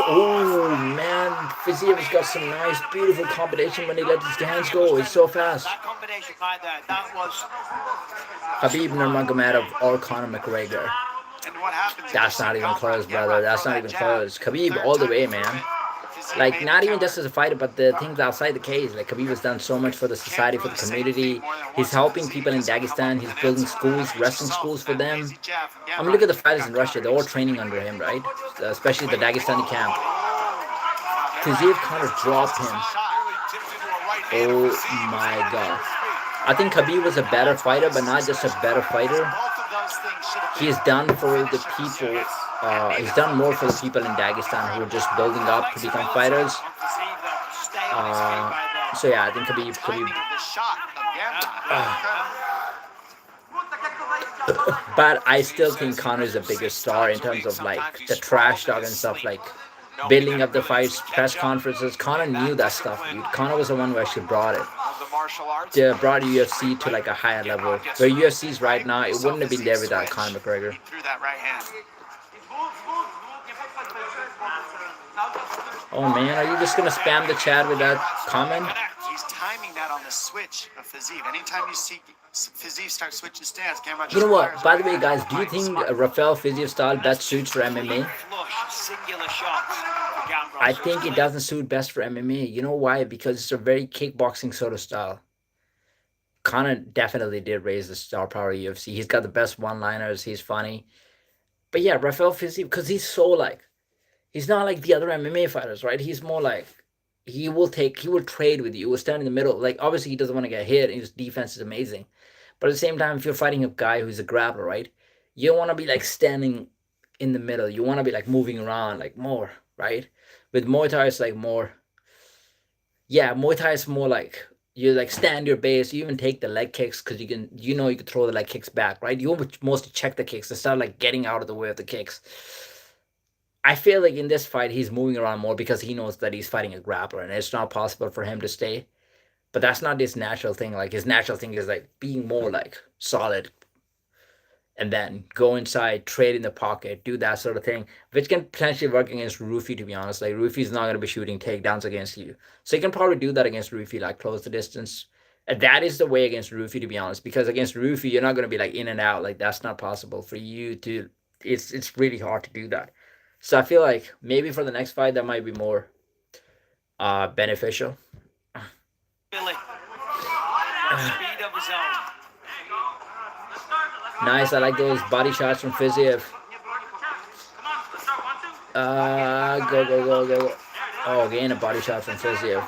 Oh man, Fiziev's got some nice, beautiful combination when he lets his hands go. He's so fast. That combination right there, that was. Khabib Nurmagomedov or Conor McGregor. And what happens? That's not even close, brother. That's not even close. Khabib all the way, man. Like, not even just as a fighter, but the things outside the cage. Like, Khabib has done so much for the society, for the community. He's helping people in Dagestan. He's building schools, wrestling schools for them. I mean, look at the fighters in Russia. They're all training under him, right? Especially the Dagestani camp. Fiziev kind of dropped him. Oh my god. I think Khabib was a better fighter, but not just a better fighter. He's done for the people. He's done more for the people in Dagestan who are just building up to become fighters. So yeah, I think Khabib. But I still think Conor is a bigger star in terms of like the trash talk and stuff, like building up the fights, press conferences. Conor knew that stuff, dude. Conor was the one who actually brought it. They brought UFC to like a higher level. Where UFC's right now, it wouldn't have been there without Conor McGregor. Oh man, are you just gonna spam the chat with that comment? He's timing that on the switch of Fiziev. Anytime you see Fiziev start switching stance, camera. You know what? By the way, guys, do you think Rafael Fiziev style best suits for MMA? I think it doesn't suit best for MMA. You know why? Because it's a very kickboxing sort of style. Conor definitely did raise the star power of UFC. He's got the best one-liners. He's funny. But yeah, Rafael Fiziev, because he's so like, he's not like the other MMA fighters, right? He's more like, he will trade with you. He will stand in the middle. Like, obviously, he doesn't want to get hit, and his defense is amazing. But at the same time, if you're fighting a guy who's a grappler, right? You don't want to be like standing in the middle. You want to be like moving around like more, right? With Muay Thai, it's like more, yeah, Muay Thai is more like, you like stand your base. You even take the leg kicks because you can throw the leg kicks back, right? You mostly check the kicks instead of like getting out of the way of the kicks. I feel like in this fight, he's moving around more because he knows that he's fighting a grappler and it's not possible for him to stay. But that's not his natural thing. Like, his natural thing is like being more like solid and then go inside, trade in the pocket, do that sort of thing, which can potentially work against Rufi, to be honest. Like, Rufi's not going to be shooting takedowns against you. So you can probably do that against Rufi, like close the distance. And that is the way against Rufi, to be honest, because against Rufi, you're not going to be like in and out. Like, that's not possible for you to, it's really hard to do that. So I feel like maybe for the next fight, that might be more beneficial. Billy. Speed of his own. Nice, I like those body shots from Fiziev. Go. Oh, again, a body shot from Fiziev.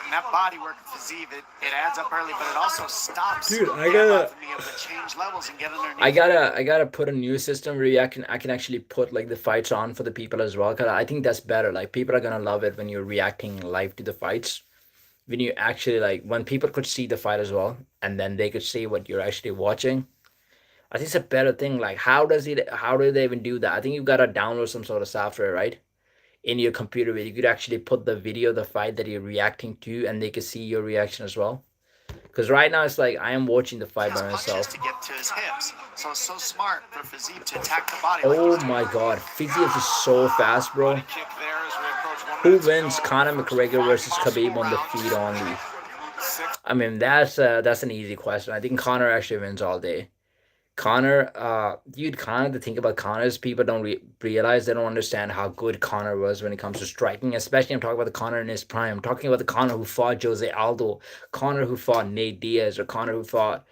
And that body work of Fiziev, it adds up early, but it also stops. Dude, I gotta change levels and get underneath. I gotta put a new system where I can actually put like the fights on for the people as well, because I think that's better. Like, people are gonna love it when you're reacting live to the fights. when you actually like when people could see the fight as well, and then they could see what you're actually watching. I think it's a better thing. Like, how do they even do that? I think you gotta download some sort of software, right? In your computer where you could actually put the video of the fight that you're reacting to, and they could see your reaction as well. Because right now it's like I am watching the fight by myself. To get to his hips. So it's so smart for Fiziev to attack the body. Oh my god, Fiziev is so fast, bro. Who wins, Conor McGregor versus Khabib on the feet only? I mean, that's an easy question. I think Conor actually wins all day. Connor, dude, Connor, the thing about Connor is people don't realize, they don't understand how good Connor was when it comes to striking. Especially, I'm talking about the Connor in his prime. I'm talking about the Connor who fought Jose Aldo, Connor who fought Nate Diaz, or Connor who fought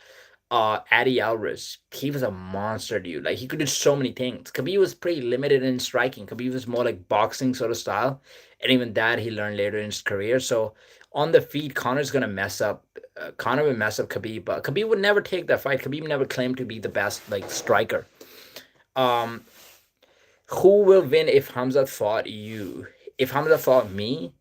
Eddie Alvarez. He was a monster, dude. Like, he could do so many things. Khabib was pretty limited in striking. Khabib was more like boxing sort of style, and even that he learned later in his career. So on the feet, Connor's gonna mess up. Connor would mess up Khabib, but Khabib would never take that fight. Khabib never claimed to be the best like striker. Um, who will win if Hamza fought you? If Hamza fought me,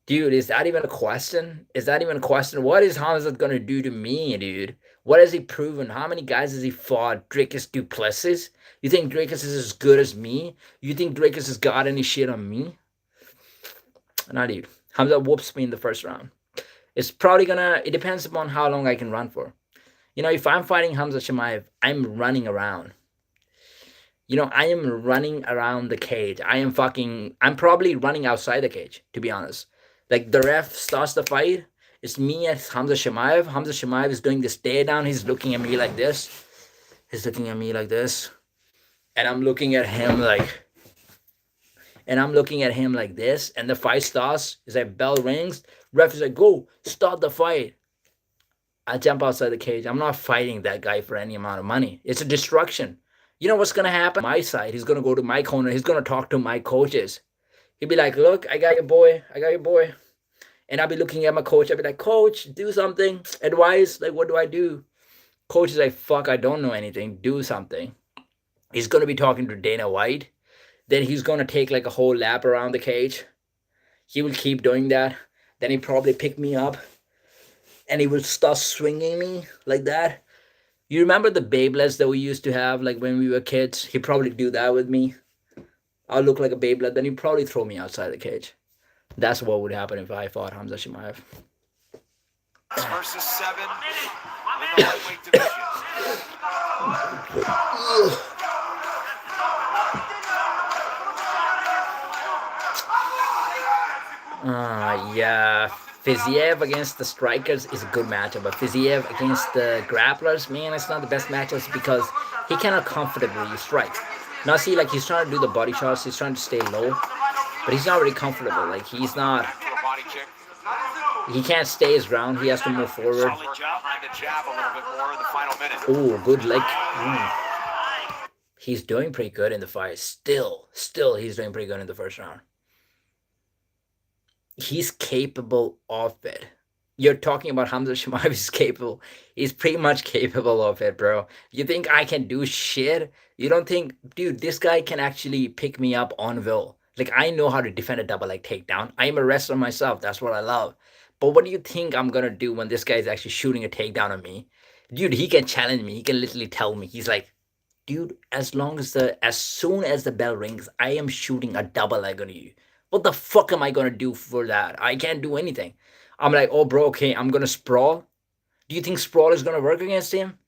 dude, is that even a question? Is that even a question? What is Hamza gonna do to me, dude? What has he proven? How many guys has he fought? Dricus Duplessis? You think Dricus is as good as me? You think Dricus has got any shit on me? Nah, dude. Hamza whoops me in the first round. It's probably gonna, it depends upon how long I can run for. You know, if I'm fighting Hamza Chimaev, I'm running around. You know, I am running around the cage. I'm probably running outside the cage, to be honest. Like, the ref starts the fight. It's me and Hamza Chimaev. Hamza Chimaev is doing this stare down. He's looking at me like this. He's looking at me like this. And I'm looking at him like... And I'm looking at him like this, and the fight starts. It's like bell rings. Ref is like, go, start the fight. I jump outside the cage. I'm not fighting that guy for any amount of money. It's a destruction. You know what's going to happen? My side, he's going to go to my corner. He's going to talk to my coaches. He'll be like, look, I got your boy. I got your boy. And I'll be looking at my coach. I'll be like, coach, do something. Advice. Like, what do I do? Coach is like, fuck, I don't know anything. Do something. He's going to be talking to Dana White. Then he's going to take like a whole lap around the cage. He will keep doing that. Then he'll probably pick me up. And he will start swinging me like that. You remember the Beyblades that we used to have like when we were kids? He'd probably do that with me. I'll look like a Beyblade. Then he'd probably throw me outside the cage. That's what would happen if I fought Hamza Chimaev. Versus 7 in the lightweight division. Yeah, Fiziev against the strikers is a good matchup, but Fiziev against the grapplers, man, it's not the best matchup because he cannot comfortably strike. Now see, like, he's trying to do the body shots, he's trying to stay low, but he's not really comfortable. Like, he's not, he can't stay his ground, he has to move forward. Oh, good leg. He's doing pretty good in the fight. Still, he's doing pretty good in the first round. He's capable of it. You're talking about Hamza Chimaev is capable. He's pretty much capable of it, bro. You think I can do shit? You don't think, dude, this guy can actually pick me up on will. Like, I know how to defend a double leg takedown. I am a wrestler myself. That's what I love. But what do you think I'm going to do when this guy is actually shooting a takedown on me? Dude, he can challenge me. He can literally tell me. He's like, dude, as soon as the bell rings, I am shooting a double leg on you. What the fuck am I going to do for that? I can't do anything. I'm like, oh, bro, okay, I'm going to sprawl. Do you think sprawl is going to work against him?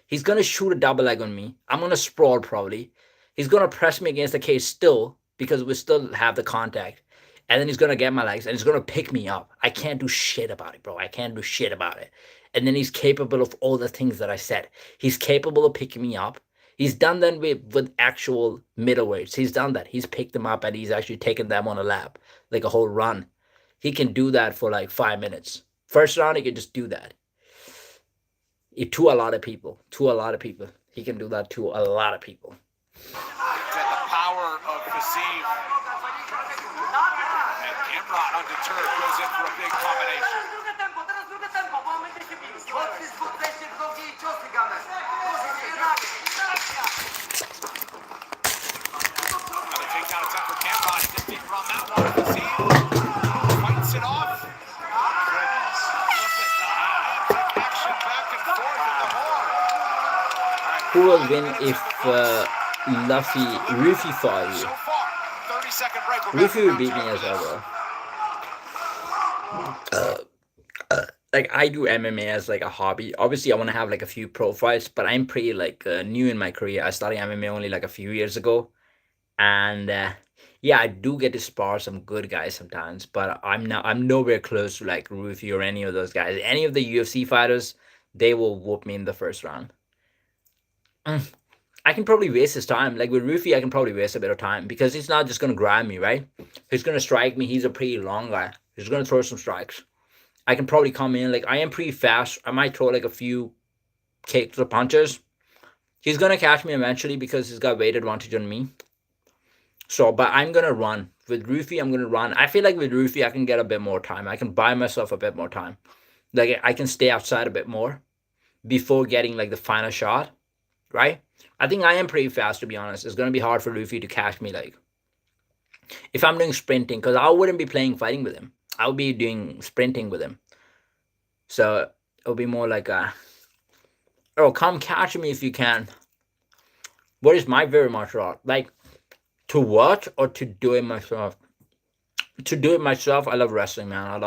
He's going to shoot a double leg on me. I'm going to sprawl probably. He's going to press me against the cage still because we still have the contact. And then he's going to get my legs and he's going to pick me up. I can't do shit about it, bro. I can't do shit about it. And then he's capable of all the things that I said. He's capable of picking me up. He's done that with actual middleweights. He's done that. He's picked them up and he's actually taken them on a lap, like a whole run. He can do that for like 5 minutes. First round, he can just do that. To a lot of people. He can do that to a lot of people. The power of Fiziev. And Imran, undeterred, goes in for a big combination. Another takedown attempt for Imran. He didn't beat Imran that one. Fiziev fights it off. Who will win if Rufy fought you? So far, 30-second break. We're back Rufy with would round beat two me as after well, this. bro. Like I do MMA as like a hobby. Obviously, I want to have like a few pro fights, but I'm pretty like new in my career. I started MMA only like a few years ago, and yeah, I do get to spar some good guys sometimes, but I'm nowhere close to like Rufy or any of those guys. Any of the UFC fighters, they will whoop me in the first round. Mm, I can probably waste his time. Like with Rufy, I can probably waste a bit of time because he's not just gonna grab me, right? He's gonna strike me. He's a pretty long guy. He's gonna throw some strikes. I can probably come in. Like I am pretty fast. I might throw like a few kicks or punches. He's gonna catch me eventually because he's got weight advantage on me. So, but I'm gonna run with Rufy. I'm gonna run. I feel like with Rufy, I can get a bit more time. I can buy myself a bit more time. Like I can stay outside a bit more before getting like the final shot, right? I think I am pretty fast to be honest. It's gonna be hard for Rufy to catch me like if I'm doing sprinting because I wouldn't be playing fighting with him. I'll be doing sprinting with him. So it'll be more like a oh come catch me if you can. What is my favorite martial art? Like to watch or to do it myself? To do it myself, I love wrestling, man.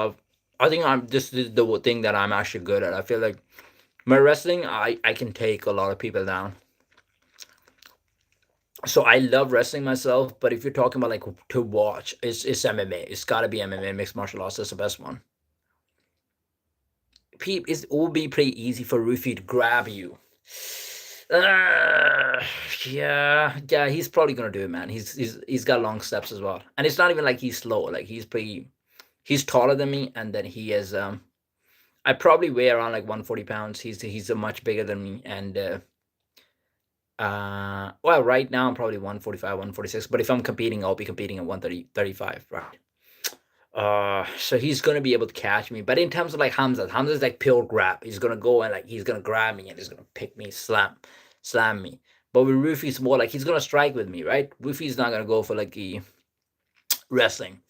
I think I'm this is the thing that I'm actually good at. I feel like my wrestling, I can take a lot of people down. So I love wrestling myself, but if you're talking about like to watch, it's MMA. It's gotta be MMA, mixed martial arts. That's the best one. It will be pretty easy for Rufy to grab you. Yeah, he's probably gonna do it, man. He's got long steps as well, and it's not even like he's slow. Like he's taller than me, and then he is. I probably weigh around like 140 pounds. He's a much bigger than me, and well, right now I'm probably 145, 146. But if I'm competing, I'll be competing at 130, 35, right? So he's gonna be able to catch me. But in terms of like Hamza's like pure grab. He's gonna go and like he's gonna grab me and he's gonna pick me, slam me. But with Rufy's more like he's gonna strike with me, right? Rufy's not gonna go for like the wrestling.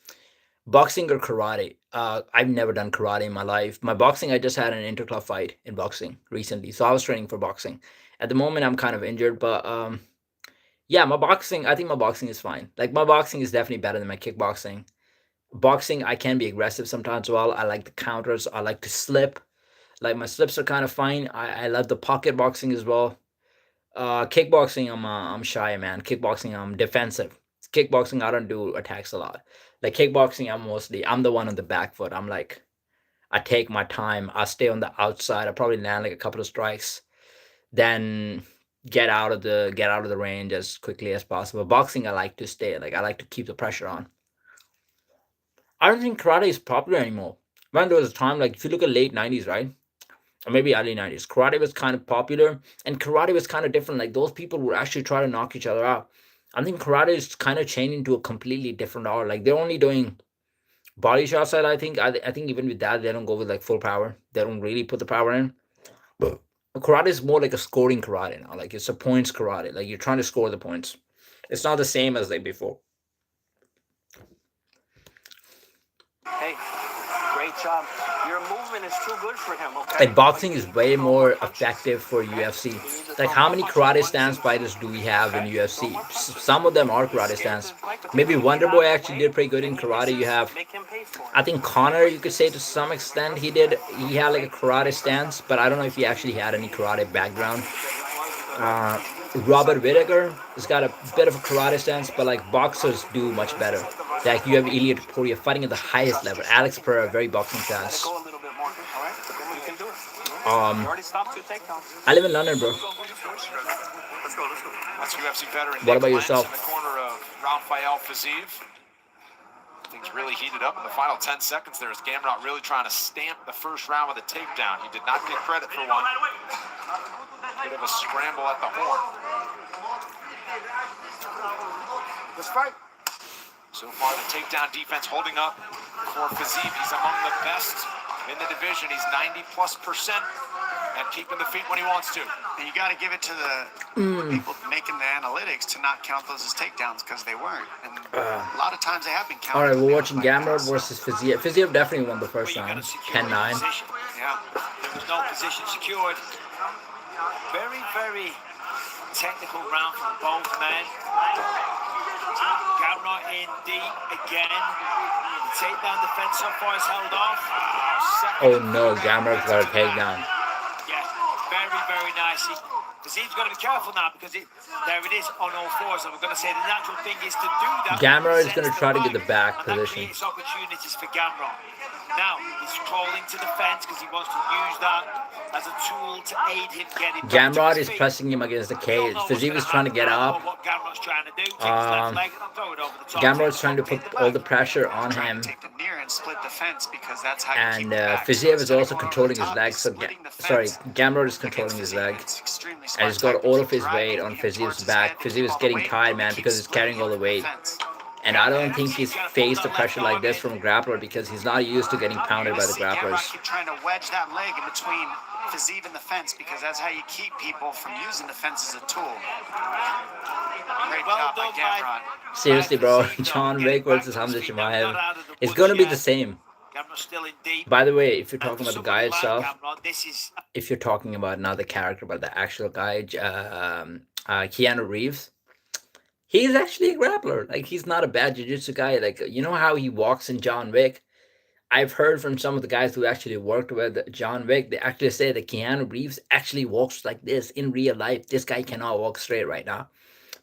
Boxing or karate? I've never done karate in my life. My boxing, I just had an interclub fight in boxing recently, so I was training for boxing. At the moment, I'm kind of injured, but yeah, my boxing. I think my boxing is fine. Like my boxing is definitely better than my kickboxing. Boxing, I can be aggressive sometimes. Well, I like the counters. I like to slip. Like my slips are kind of fine. I love the pocket boxing as well. Kickboxing, I'm shy, man. Kickboxing, I'm defensive. Kickboxing, I don't do attacks a lot. Like kickboxing, I'm the one on the back foot. I'm like, I take my time. I stay on the outside. I probably land like a couple of strikes, then get out of the range as quickly as possible. Boxing, I like to stay. Like I like to keep the pressure on. I don't think karate is popular anymore. When there was a time, like if you look at late 90s, right? Or maybe early 90s, karate was kind of popular and karate was kind of different. Like those people would actually try to knock each other out. I think karate is kind of changing to a completely different art. Like they're only doing body shots. I think even with that, they don't go with like full power. They don't really put the power in. But karate is more like a scoring karate now. Like it's a points karate. Like you're trying to score the points. It's not the same as like before. Hey, great job. Your movement is too good for him, okay? Like boxing is way more effective for UFC. Like how many karate stance fighters do we have in UFC? Some of them are karate stance. Maybe Wonder Boy actually did pretty good in karate. You have, I think Connor, you could say to some extent he had like a karate stance, but I don't know if he actually had any karate background. Robert Whittaker has got a bit of a karate stance, but like boxers do much better. Like you have Ilya Topuria fighting at the highest level. Alex Pereira, very boxing stance. Go a little bit more, all right? You can do it. You Um, already stopped 2 takedowns. I live in London, bro. Let's go. That's UFC veteran What Nick about Lentz yourself? in the corner of Rafael Fiziev. Things really heated up in the final 10 seconds there as Gamrot really trying to stamp the first round with a takedown. He did not get credit for one. Bit of a scramble at the horn. Let's fight. So far, the takedown defense holding up for Fiziev. He's among the best in the division. He's 90+% and keeping the feet when he wants to. And you got to give it to the people making the analytics to not count those as takedowns because they weren't. And a lot of times they have been counted. All right, we're watching like Gamrot that. versus Fiziev. Fiziev definitely won the first round, 10-9. Yeah. There was no position secured. Very, very technical round from both men. Gamrot in deep again. The takedown defense so far is held off. Oh no, Gamrot's got a takedown. Yeah, very, very nice. He's got to be careful now because there it is on all fours. And we're going to say the natural thing is to do that. Gamrot is going to try to get the back and position. That creates opportunities for Gamrot. Now, he's crawling to the fence because he wants to use that as a tool to aid him getting back Gamrot to is his feet. pressing him against the cage. Fiziev is trying to get up. What Gamrot's trying to do, take his left leg and throw it over the top. Gamrot's trying to put all the pressure on him. Take the near and split the fence because that's how you And keep the back. Fiziev is instead of also going over controlling the his top, leg. he's So, splitting the sorry, fence. Gamrot is Against controlling his Fiziev, leg. it's extremely And smart he's got tactic. all Keep of his weight driving on him Fiziev's towards his back. head, Fiziev keep is all the getting weight, tired, man, keep because he's splitting carrying all the the weight. fence. And I don't think he's faced a pressure like this from a grappler because he's not used to getting pounded by the See Gamrot grapplers. keep trying to wedge that leg in between Fiziev and the fence because that's how you keep people from using the fence as a tool. Great Well job by done Gamrot. Seriously, bro, Fiziev, though, John getting Wick back versus to his Hamza feet, now not Chimaev. out of the It's woods going to be yet. the same. Gamrot's still in deep. By the way, if you're And talking for about the guy somebody like itself, Gamrot, this is if you're talking about not the character, but the actual guy, Keanu Reeves, he's actually a grappler. Like, he's not a bad jiu-jitsu guy. Like, you know how he walks in John Wick? I've heard from some of the guys who actually worked with John Wick, they actually say that Keanu Reeves actually walks like this in real life. This guy cannot walk straight right now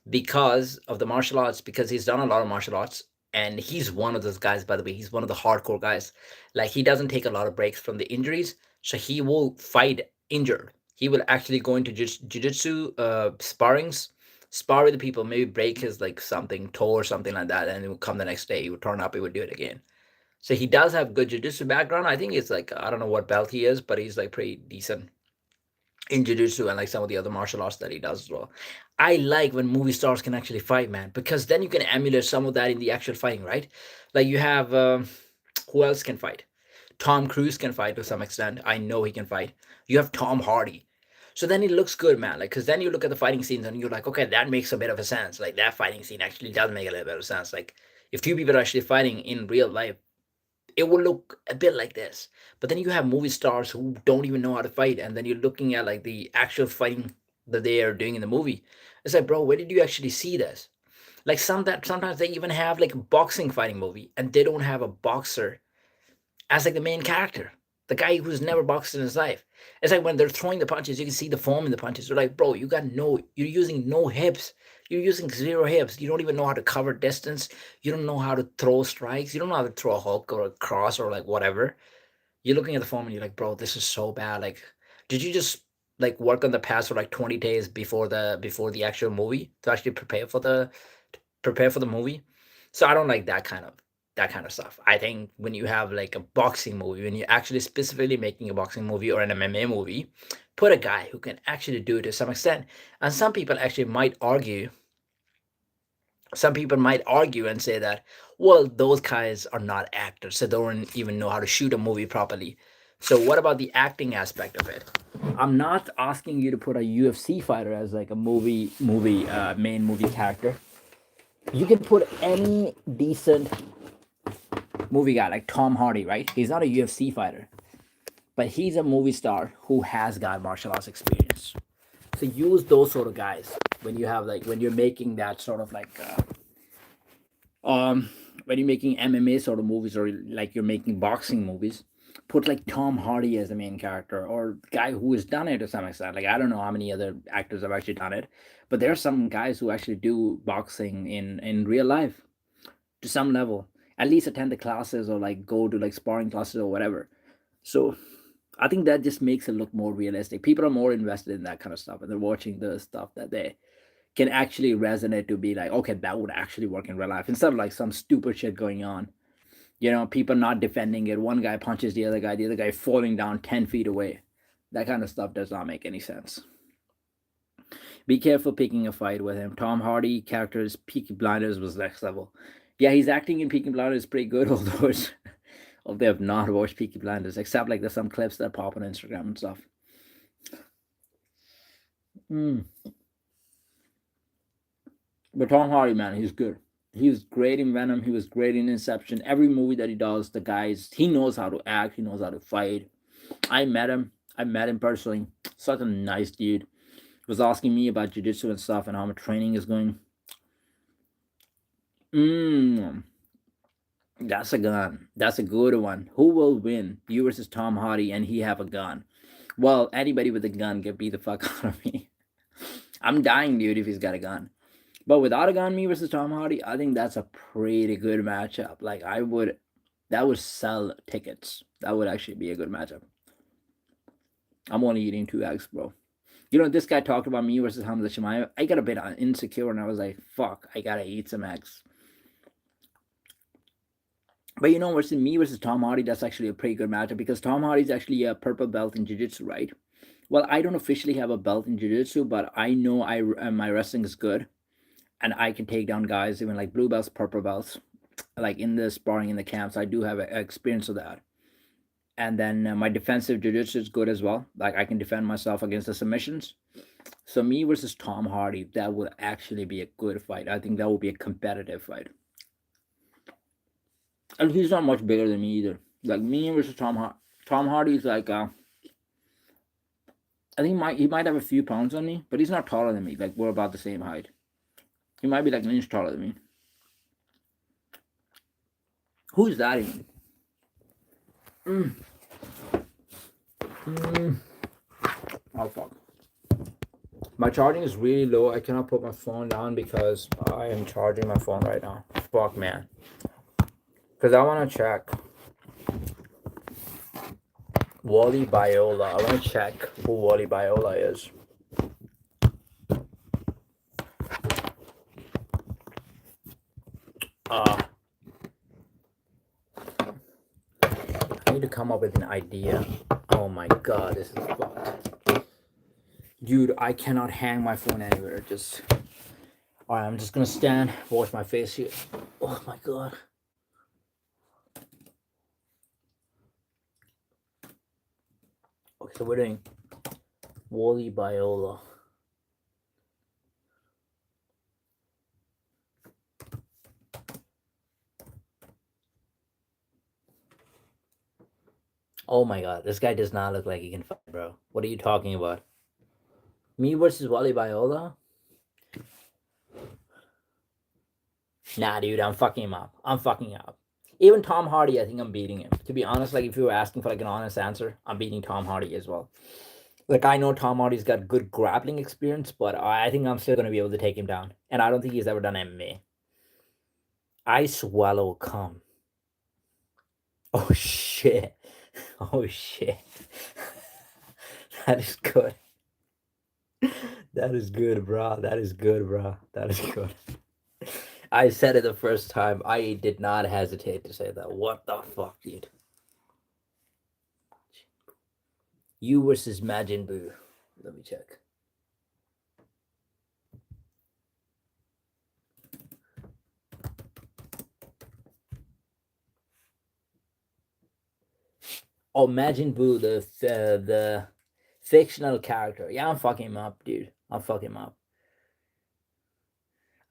because of the martial arts, because he's done a lot of martial arts. And he's one of those guys, by the way. He's one of the hardcore guys. Like, he doesn't take a lot of breaks from the injuries. So he will fight injured. He will actually go into jiu-jitsu sparrings, spar with the people, maybe break his like something, toe or something like that. And he will come the next day. He would turn up, he would do it again. So he does have good jiu-jitsu background. I think it's like, I don't know what belt he is, but he's like pretty decent in jiu-jitsu and like some of the other martial arts that he does as well. I like when movie stars can actually fight, man, because then you can emulate some of that in the actual fighting, right? Like you have who else can fight? Tom Cruise can fight to some extent. I know he can fight. You have Tom Hardy. So then it looks good, man. Like, because then you look at the fighting scenes and you're like, okay, that makes a bit of a sense. Like, that fighting scene actually does make a little bit of sense. Like, if two people are actually fighting in real life, it will look a bit like this. But then you have movie stars who don't even know how to fight, and then you're looking at like the actual fighting that they are doing in the movie. It's like, bro, where did you actually see this? Like sometimes they even have like a boxing fighting movie, and they don't have a boxer as like the main character, the guy who's never boxed in his life. It's like when they're throwing the punches, you can see the foam in the punches. You're like, bro, you're using no hips. You're using zero hips. You don't even know how to cover distance. You don't know how to throw strikes. You don't know how to throw a hook or a cross or like whatever. You're looking at the foam and you're like, bro, this is so bad. Like, did you just like work on the pass for like 20 days before the actual movie to actually prepare for the movie? So I don't like that kind of stuff. I think when you have like a boxing movie, when you're actually specifically making a boxing movie or an MMA movie, put a guy who can actually do it to some extent. And some people actually might argue. Some people might argue and say that, well, those guys are not actors, so they don't even know how to shoot a movie properly. So what about the acting aspect of it? I'm not asking you to put a UFC fighter as like a main movie character. You can put any decent movie guy like Tom Hardy, right? He's not a UFC fighter, but he's a movie star who has got martial arts experience. So use those sort of guys when you have like when you're making that sort of like when you're making MMA sort of movies or like you're making boxing movies. Put like Tom Hardy as the main character or guy who has done it to some extent. Like I don't know how many other actors have actually done it, but there are some guys who actually do boxing in real life to some level. At least attend the classes or like go to like sparring classes or whatever. So I think that just makes it look more realistic. People are more invested in that kind of stuff and they're watching the stuff that they can actually resonate to be like, okay, that would actually work in real life instead of like some stupid shit going on. You know, people not defending it. One guy punches the other guy falling down 10 feet away. That kind of stuff does not make any sense. Be careful picking a fight with him. Tom Hardy characters, Peaky Blinders was next level. Yeah, he's acting in Peaky Blinders pretty good, although they have not watched Peaky Blinders, except like there's some clips that pop on Instagram and stuff. But Tom Hardy, man, he's good. He was great in Venom. He was great in Inception. Every movie that he does, he knows how to act. He knows how to fight. I met him personally. Such a nice dude. was asking me about jiu-jitsu and stuff and how my training is going. That's a gun. That's a good one. Who will win? You versus Tom Hardy, and he have a gun. Well, anybody with a gun can beat the fuck out of me. I'm dying, dude, if he's got a gun. But without a gun, me versus Tom Hardy, I think that's a pretty good matchup. Like that would sell tickets. That would actually be a good matchup. I'm only eating 2 eggs, bro. You know, this guy talked about me versus Hamza Chimaev. I got a bit insecure, and I was like, fuck, I gotta eat some eggs. But you know, versus me versus Tom Hardy, that's actually a pretty good matchup because Tom Hardy's actually a purple belt in jiu-jitsu, right? Well, I don't officially have a belt in jiu-jitsu, but I know my wrestling is good, and I can take down guys even like blue belts, purple belts, like in the sparring in the camps. I do have experience of that. And then my defensive jiu-jitsu is good as well. Like I can defend myself against the submissions. So me versus Tom Hardy, that would actually be a good fight. I think that would be a competitive fight. And he's not much bigger than me either. Like me versus Tom Hardy is like I think he might have a few pounds on me, but he's not taller than me. Like we're about the same height. He might be like an inch taller than me. Who's that even? Oh fuck. My charging is really low. I cannot put my phone down because I am charging my phone right now. Fuck, man. Because I want to check Wally Biola. I want to check who Wally Biola is. I need to come up with an idea. Oh my god, this is fucked. Dude, I cannot hang my phone anywhere. Just... Alright, I'm just gonna stand, wash my face here. Oh my god. Okay, so we're doing Wally Biola. Oh my god, this guy does not look like he can fight, bro. What are you talking about? Me versus Wally Biola? Nah, dude, I'm fucking him up. I'm fucking up. Even Tom Hardy, I think I'm beating him. To be honest, like if you were asking for like an honest answer, I'm beating Tom Hardy as well. Like I know Tom Hardy's got good grappling experience, but I think I'm still gonna be able to take him down. And I don't think he's ever done MMA. I swallow cum. Oh shit. Oh shit. That is good. That is good, bro. That is good, bro. That is good. I said it the first time. I did not hesitate to say that. What the fuck, dude? You versus Majin Buu. Let me check. Oh, Majin Buu, the fictional character. Yeah, I'm fucking him up, dude. I'm fucking him up.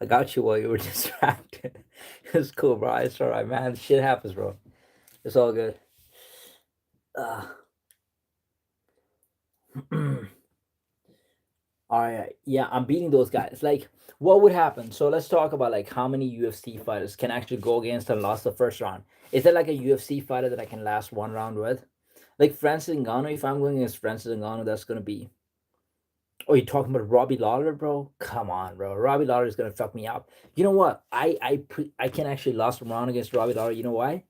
I got you while you were distracted. It's cool, bro. It's alright, man. Shit happens, bro. It's all good. Alright, yeah, I'm beating those guys. Like, what would happen? So let's talk about like how many UFC fighters can actually go against and last the first round. Is there like a UFC fighter that I can last one round with? Like Francis Ngannou, if I'm going against Francis Ngannou, that's gonna be... Oh, you're talking about Robbie Lawler, bro? Come on, bro. Robbie Lawler is gonna fuck me up. You know what? I can actually last a round against Robbie Lawler. You know why?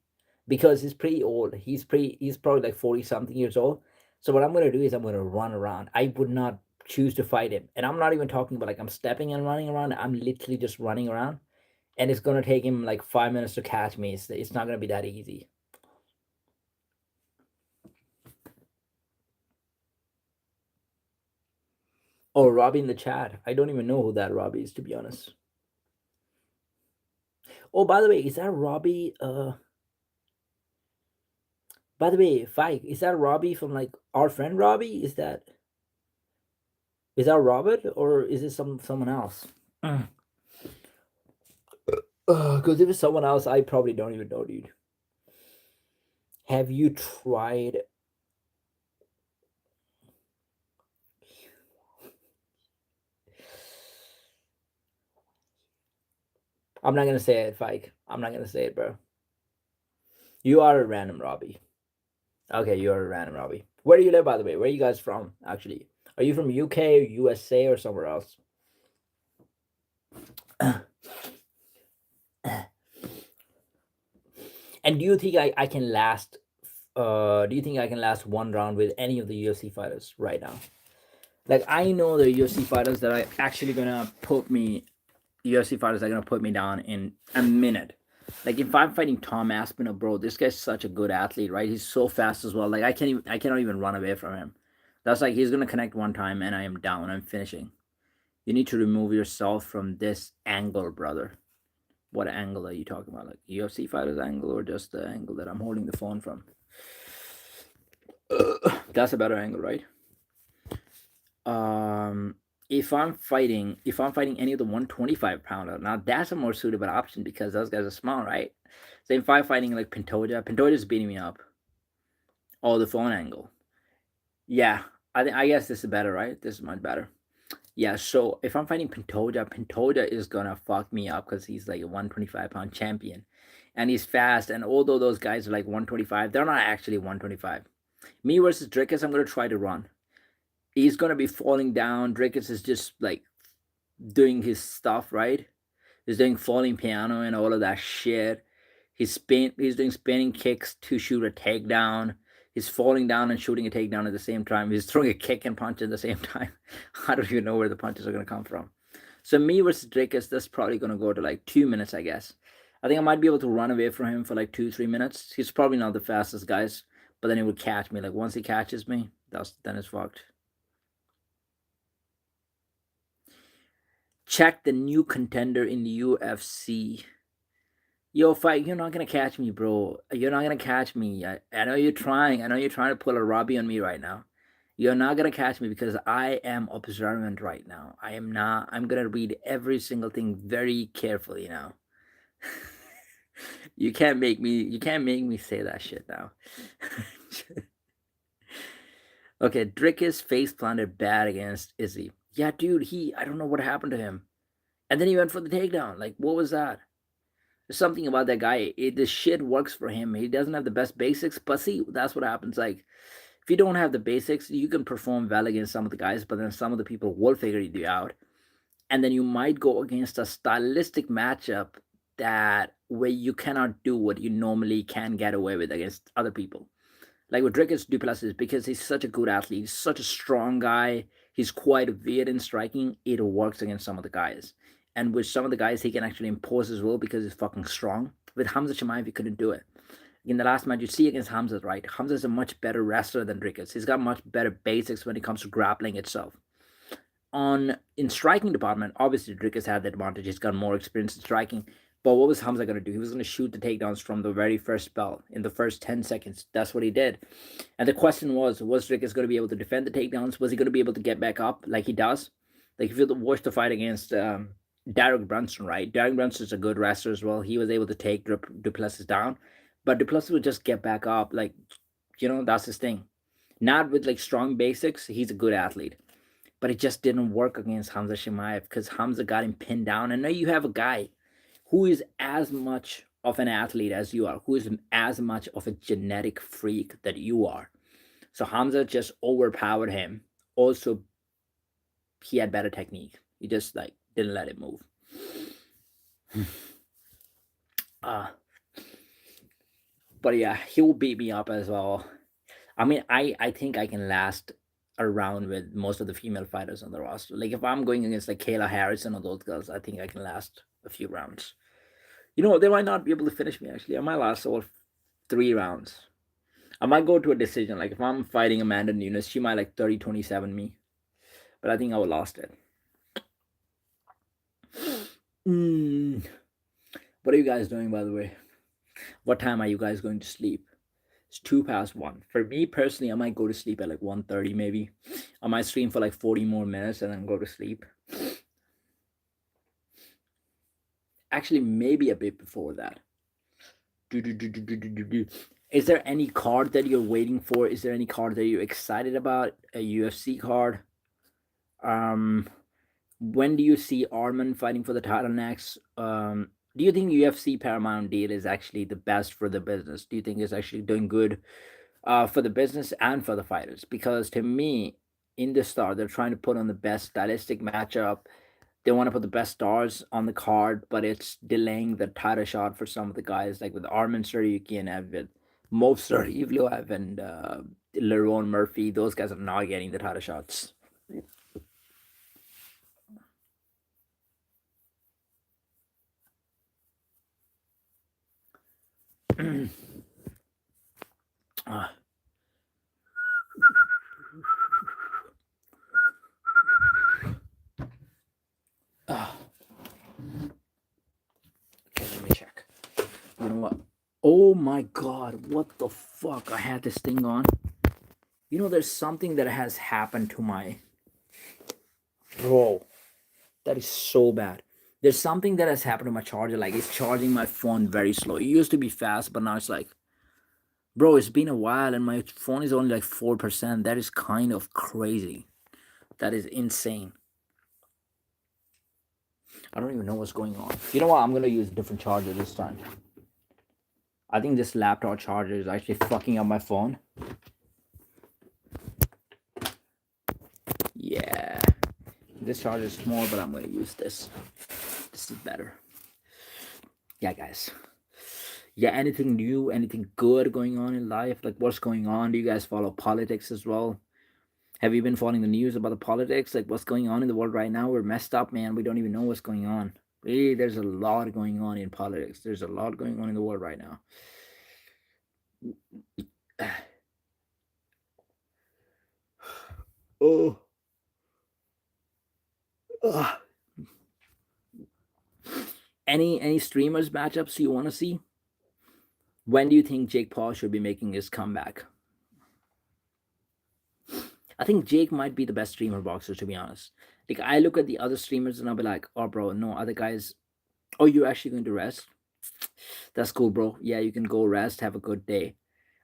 Because he's pretty old. He's probably like 40 something years old. So what I'm gonna do is I'm gonna run around. I would not choose to fight him. And I'm not even talking about like I'm stepping and running around. I'm literally just running around. And it's gonna take him like 5 minutes to catch me. It's not gonna be that easy. Oh, Robbie in the chat. I don't even know who that Robbie is, to be honest. Oh, by the way, is that Robbie? By the way, Fike, is that Robbie from like our friend Robbie? Is that Robert or is it someone else? Because if it's someone else, I probably don't even know, dude. Have you tried? I'm not gonna say it, Fike. I'm not gonna say it, bro. You are a random Robbie. Okay, you're a random Robbie. Where do you live, by the way? Where are you guys from, actually? Are you from UK, USA, or somewhere else? And do you think I can last? Do you think I can last one round with any of the UFC fighters right now? Like, I know the UFC fighters that are actually gonna put me. UFC fighters are gonna put me down in a minute. Like, if I'm fighting Tom Aspinall, bro, this guy's such a good athlete, right? He's so fast as well. Like, I cannot even run away from him. That's like he's gonna connect one time and I am down. I'm finishing. You need to remove yourself from this angle, brother. What angle are you talking about? Like UFC fighters angle or just the angle that I'm holding the phone from? That's a better angle, right? If I'm fighting any of the 125 pounder, now that's a more suitable option because those guys are small, right? So if I'm fighting like Pantoja's beating me up. Oh, the phone angle. Yeah, I guess this is better, right? This is much better. Yeah, so if I'm fighting Pantoja is gonna fuck me up because he's like a 125-pound champion. And he's fast, and although those guys are like 125, they're not actually 125. Me versus Drickus, I'm gonna try to run. He's gonna be falling down. Drickus is just like doing his stuff, right? He's doing falling piano and all of that shit. He's doing spinning kicks to shoot a takedown. He's falling down and shooting a takedown at the same time. He's throwing a kick and punch at the same time. I don't even know where the punches are gonna come from. So me versus Drickus, that's probably gonna go to like 2 minutes, I guess. I think I might be able to run away from him for like 2-3 minutes. He's probably not the fastest guys, but then he would catch me. Like once he catches me, then it's fucked. Check the new contender in the UFC. Yo, fight, you're not gonna catch me, bro. You're not gonna catch me. I know you're trying. I know you're trying to pull a Robbie on me right now. You're not gonna catch me because I am observant right now. I am not. I'm gonna read every single thing very carefully now. You can't make me. You can't make me say that shit now. Okay, Drickus face planted bad against Izzy. Yeah, dude. I don't know what happened to him. And then he went for the takedown. Like, what was that? There's something about that guy. The shit works for him. He doesn't have the best basics, but see, that's what happens. Like, if you don't have the basics, you can perform well against some of the guys, but then some of the people will figure you out. And then you might go against a stylistic matchup that where you cannot do what you normally can get away with against other people. Like with Dricus Duplessis, because he's such a good athlete, he's such a strong guy, he's quite weird in striking, it works against some of the guys. And with some of the guys, he can actually impose his will because he's fucking strong. With Hamza Chimaev, he couldn't do it. In the last match, you see against Hamza, right? Hamza is a much better wrestler than Dricus. He's got much better basics when it comes to grappling itself. In striking department, obviously Dricus had the advantage. He's got more experience in striking. But what was Hamza going to do? He was going to shoot the takedowns from the very first spell in the first 10 seconds. That's what he did. And the question was Dricus going to be able to defend the takedowns? Was he going to be able to get back up like he does? Like if you watch the fight against Derek Brunson, right? Derek Brunson is a good wrestler as well. He was able to take Duplessis down. But Duplessis would just get back up. Like, that's his thing. Not with like strong basics. He's a good athlete. But it just didn't work against Hamza Chimaev because Hamza got him pinned down. And now you have a guy who is as much of an athlete as you are, who is as much of a genetic freak that you are. So Hamza just overpowered him. Also, he had better technique. He just like didn't let it move. But yeah, he will beat me up as well. I mean, I think I can last around with most of the female fighters on the roster. Like if I'm going against like Kayla Harrison or those girls, I think I can last a few rounds. They might not be able to finish me actually. I might last over 3 rounds. I might go to a decision. Like if I'm fighting Amanda Nunes, she might like 30-27 me. But I think I would lost it. What are you guys doing, by the way? What time are you guys going to sleep? It's 1:02. For me personally, I might go to sleep at like 1:30 maybe. I might stream for like 40 more minutes and then go to sleep. Actually, maybe a bit before that. Is there any card that you're waiting for? Is there any card that you're excited about? A UFC card? When do you see Arman fighting for the title next? Do you think UFC Paramount deal is actually the best for the business? Do you think it's actually doing good for the business and for the fighters? Because to me, in the start, they're trying to put on the best stylistic matchup. They want to put the best stars on the card, but it's delaying the title shot for some of the guys, like with Arman Tsarukyan and with Movsar Evloev and Lerone Murphy. Those guys are not getting the title shots. uh, uh, okay, let me check. You know what? Oh my god, what the fuck? I had this thing on. You know, there's something that has happened to my. Bro, that is so bad. There's something that has happened to my charger. Like, it's charging my phone very slow. It used to be fast, but now it's like, bro, it's been a while and my phone is only like 4%. That is kind of crazy. That is insane. I don't even know what's going on. You know what? I'm going to use a different charger this time. I think this laptop charger is actually fucking up my phone. Yeah. This charger is small, but I'm going to use this. This is better. Yeah, guys. Yeah, anything new, anything good going on in life? Like, what's going on? Do you guys follow politics as well? Have you been following the news about the politics? Like, what's going on in the world right now? We're messed up, man. We don't even know what's going on. Really, there's a lot going on in politics. There's a lot going on in the world right now. Oh. Ugh. Any streamers matchups you want to see? When do you think Jake Paul should be making his comeback? I think Jake might be the best streamer boxer, to be honest. Like, I look at the other streamers and I'll be like, oh bro, no, other guys. Oh, you're actually going to rest? That's cool, bro. Yeah, you can go rest, have a good day.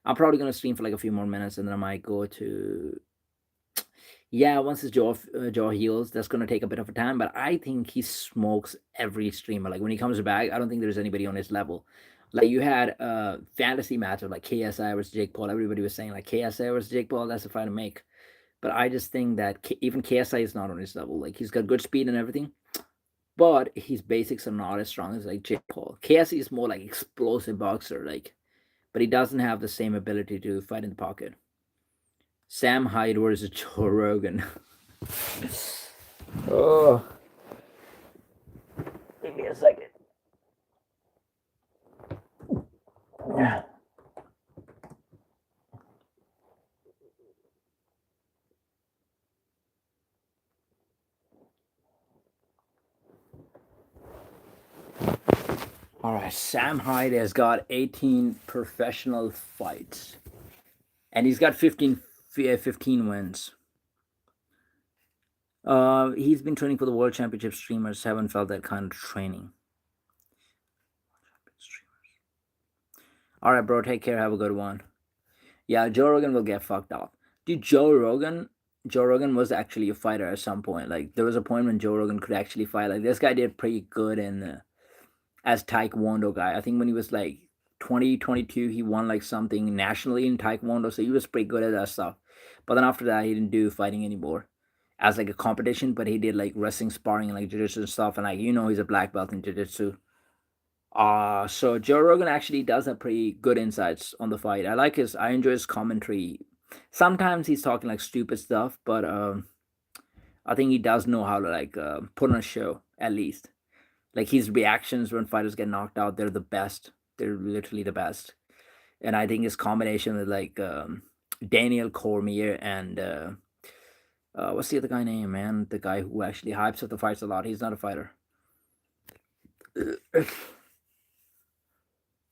I'm probably gonna stream for like a few more minutes and then I might go to. Yeah, once his jaw heals, that's gonna take a bit of a time. But I think he smokes every streamer. Like, when he comes back, I don't think there's anybody on his level. Like, you had a fantasy match of like KSI versus Jake Paul. Everybody was saying like KSI versus Jake Paul, that's a fight to make. But I just think that even KSI is not on his level. Like, he's got good speed and everything, but his basics are not as strong as like Jake Paul. KSI is more like explosive boxer, like, but he doesn't have the same ability to fight in the pocket. Sam Hyde versus Joe Rogan. Oh, give me a second. Yeah. All right, Sam Hyde has got 18 professional fights, and he's got 15 wins. He's been training for the World Championship. Streamers haven't felt that kind of training. All right, bro, take care. Have a good one. Yeah, Joe Rogan will get fucked up. Dude, Joe Rogan was actually a fighter at some point. Like, there was a point when Joe Rogan could actually fight. Like, this guy did pretty good in as Taekwondo guy. I think when he was like 2022, he won like something nationally in Taekwondo, so he was pretty good at that stuff. But then after that, he didn't do fighting anymore as like a competition, but he did like wrestling, sparring, and like jiu-jitsu and stuff. And like, he's a black belt in jiu-jitsu. So Joe Rogan actually does have pretty good insights on the fight. I enjoy his commentary. Sometimes he's talking like stupid stuff, but I think he does know how to like put on a show, at least. Like, his reactions when fighters get knocked out, they're the best. They're literally the best. And I think his combination with like Daniel Cormier and what's the other guy name, man? The guy who actually hypes up the fights a lot. He's not a fighter.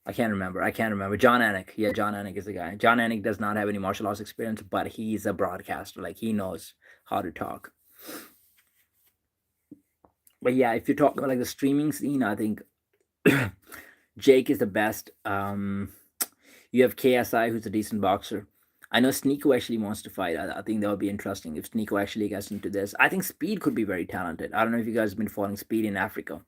I can't remember. John Anik. Yeah, John Anik is the guy. John Anik does not have any martial arts experience, but he's a broadcaster. Like, he knows how to talk. But yeah, if you're talking about like the streaming scene, I think Jake is the best. You have KSI, who's a decent boxer. I know Sneeko actually wants to fight. I think that would be interesting if Sneeko actually gets into this. I think Speed could be very talented. I don't know if you guys have been following Speed in Africa.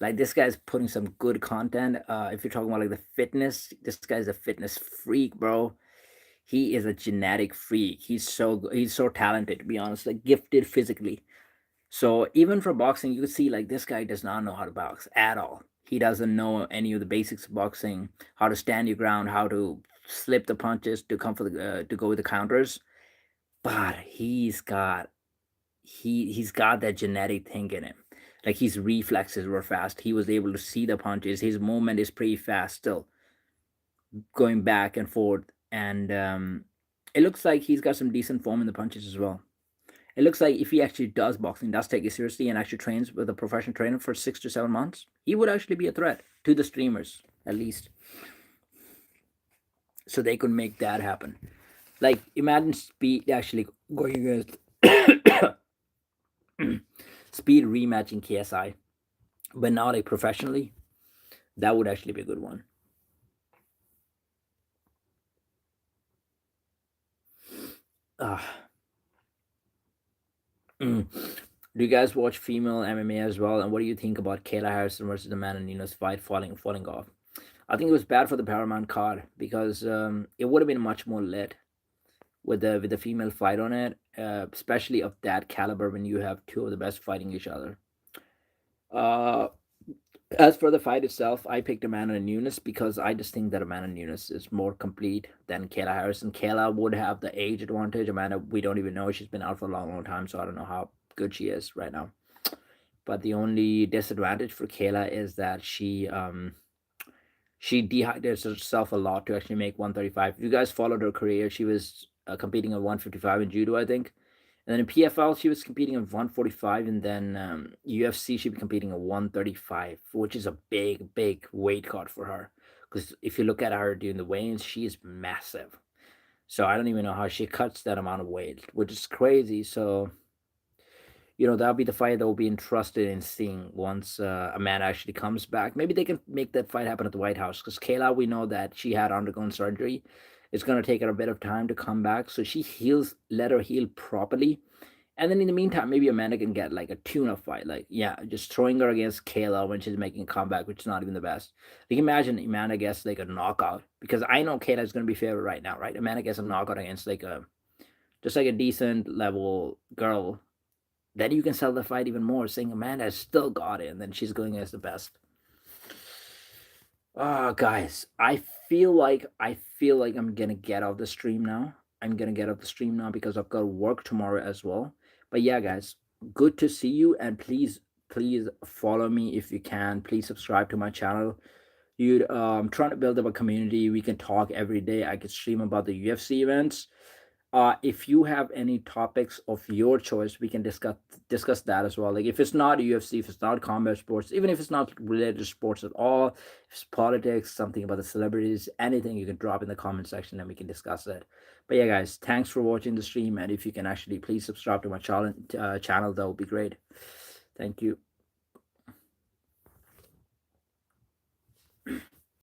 Like this guy's putting some good content. If you're talking about like the fitness, this guy's a fitness freak, bro. He is a genetic freak. He's so talented, to be honest, like gifted physically. So even for boxing, you can see like this guy does not know how to box at all. He doesn't know any of the basics of boxing, how to stand your ground, how to slip the punches to come for to go with the counters. But he's got that genetic thing in him. Like his reflexes were fast. He was able to see the punches. His movement is pretty fast still, going back and forth. And it looks like he's got some decent form in the punches as well. It looks like if he actually does boxing, does take it seriously, and actually trains with a professional trainer for 6 to 7 months, he would actually be a threat to the streamers, at least. So they could make that happen. Like, imagine Speed actually going against Speed rematching KSI, but not like professionally. That would actually be a good one. Uh, do you guys watch female MMA as well? And what do you think about Kayla Harrison versus Amanda Nunes fight falling off? I think it was bad for the Paramount card because it would have been much more lit with the female fight on it, especially of that caliber when you have two of the best fighting each other. Uh, as for the fight itself, I picked Amanda Nunes because I just think that Amanda Nunes is more complete than Kayla Harrison. Kayla would have the age advantage. Amanda, we don't even know. She's been out for a long, long time, so I don't know how good she is right now. But the only disadvantage for Kayla is that she dehydrates herself a lot to actually make 135. If you guys followed her career, she was competing at 155 in judo, I think. And then in PFL, she was competing at 145. And then UFC, she'd be competing at 135, which is a big, big weight cut for her. Because if you look at her doing the weigh-ins, she is massive. So I don't even know how she cuts that amount of weight, which is crazy. So that'll be the fight that we'll be interested in seeing once Amanda actually comes back. Maybe they can make that fight happen at the White House because Kayla, we know that she had undergone surgery. It's going to take her a bit of time to come back. So she heals, let her heal properly. And then in the meantime, maybe Amanda can get like a tune-up fight. Like, yeah, just throwing her against Kayla when she's making a comeback, which is not even the best. Like, imagine Amanda gets like a knockout. Because I know Kayla is going to be favored right now, right? Amanda gets a knockout against just like a decent level girl, then you can sell the fight even more, saying Amanda still got it, and then she's going as the best. Guys, I feel like I'm gonna get off the stream now. I'm gonna get off the stream now because I've got work tomorrow as well. But yeah, guys, good to see you, and please follow me if you can. Please subscribe to my channel. I'm trying to build up a community. We can talk every day. I can stream about the UFC events. If you have any topics of your choice, we can discuss that as well. Like if it's not UFC, if it's not combat sports, even if it's not related to sports at all, if it's politics, something about the celebrities, anything, you can drop in the comment section and we can discuss it. But yeah, guys, thanks for watching the stream, and if you can actually please subscribe to my channel, that would be great. Thank you.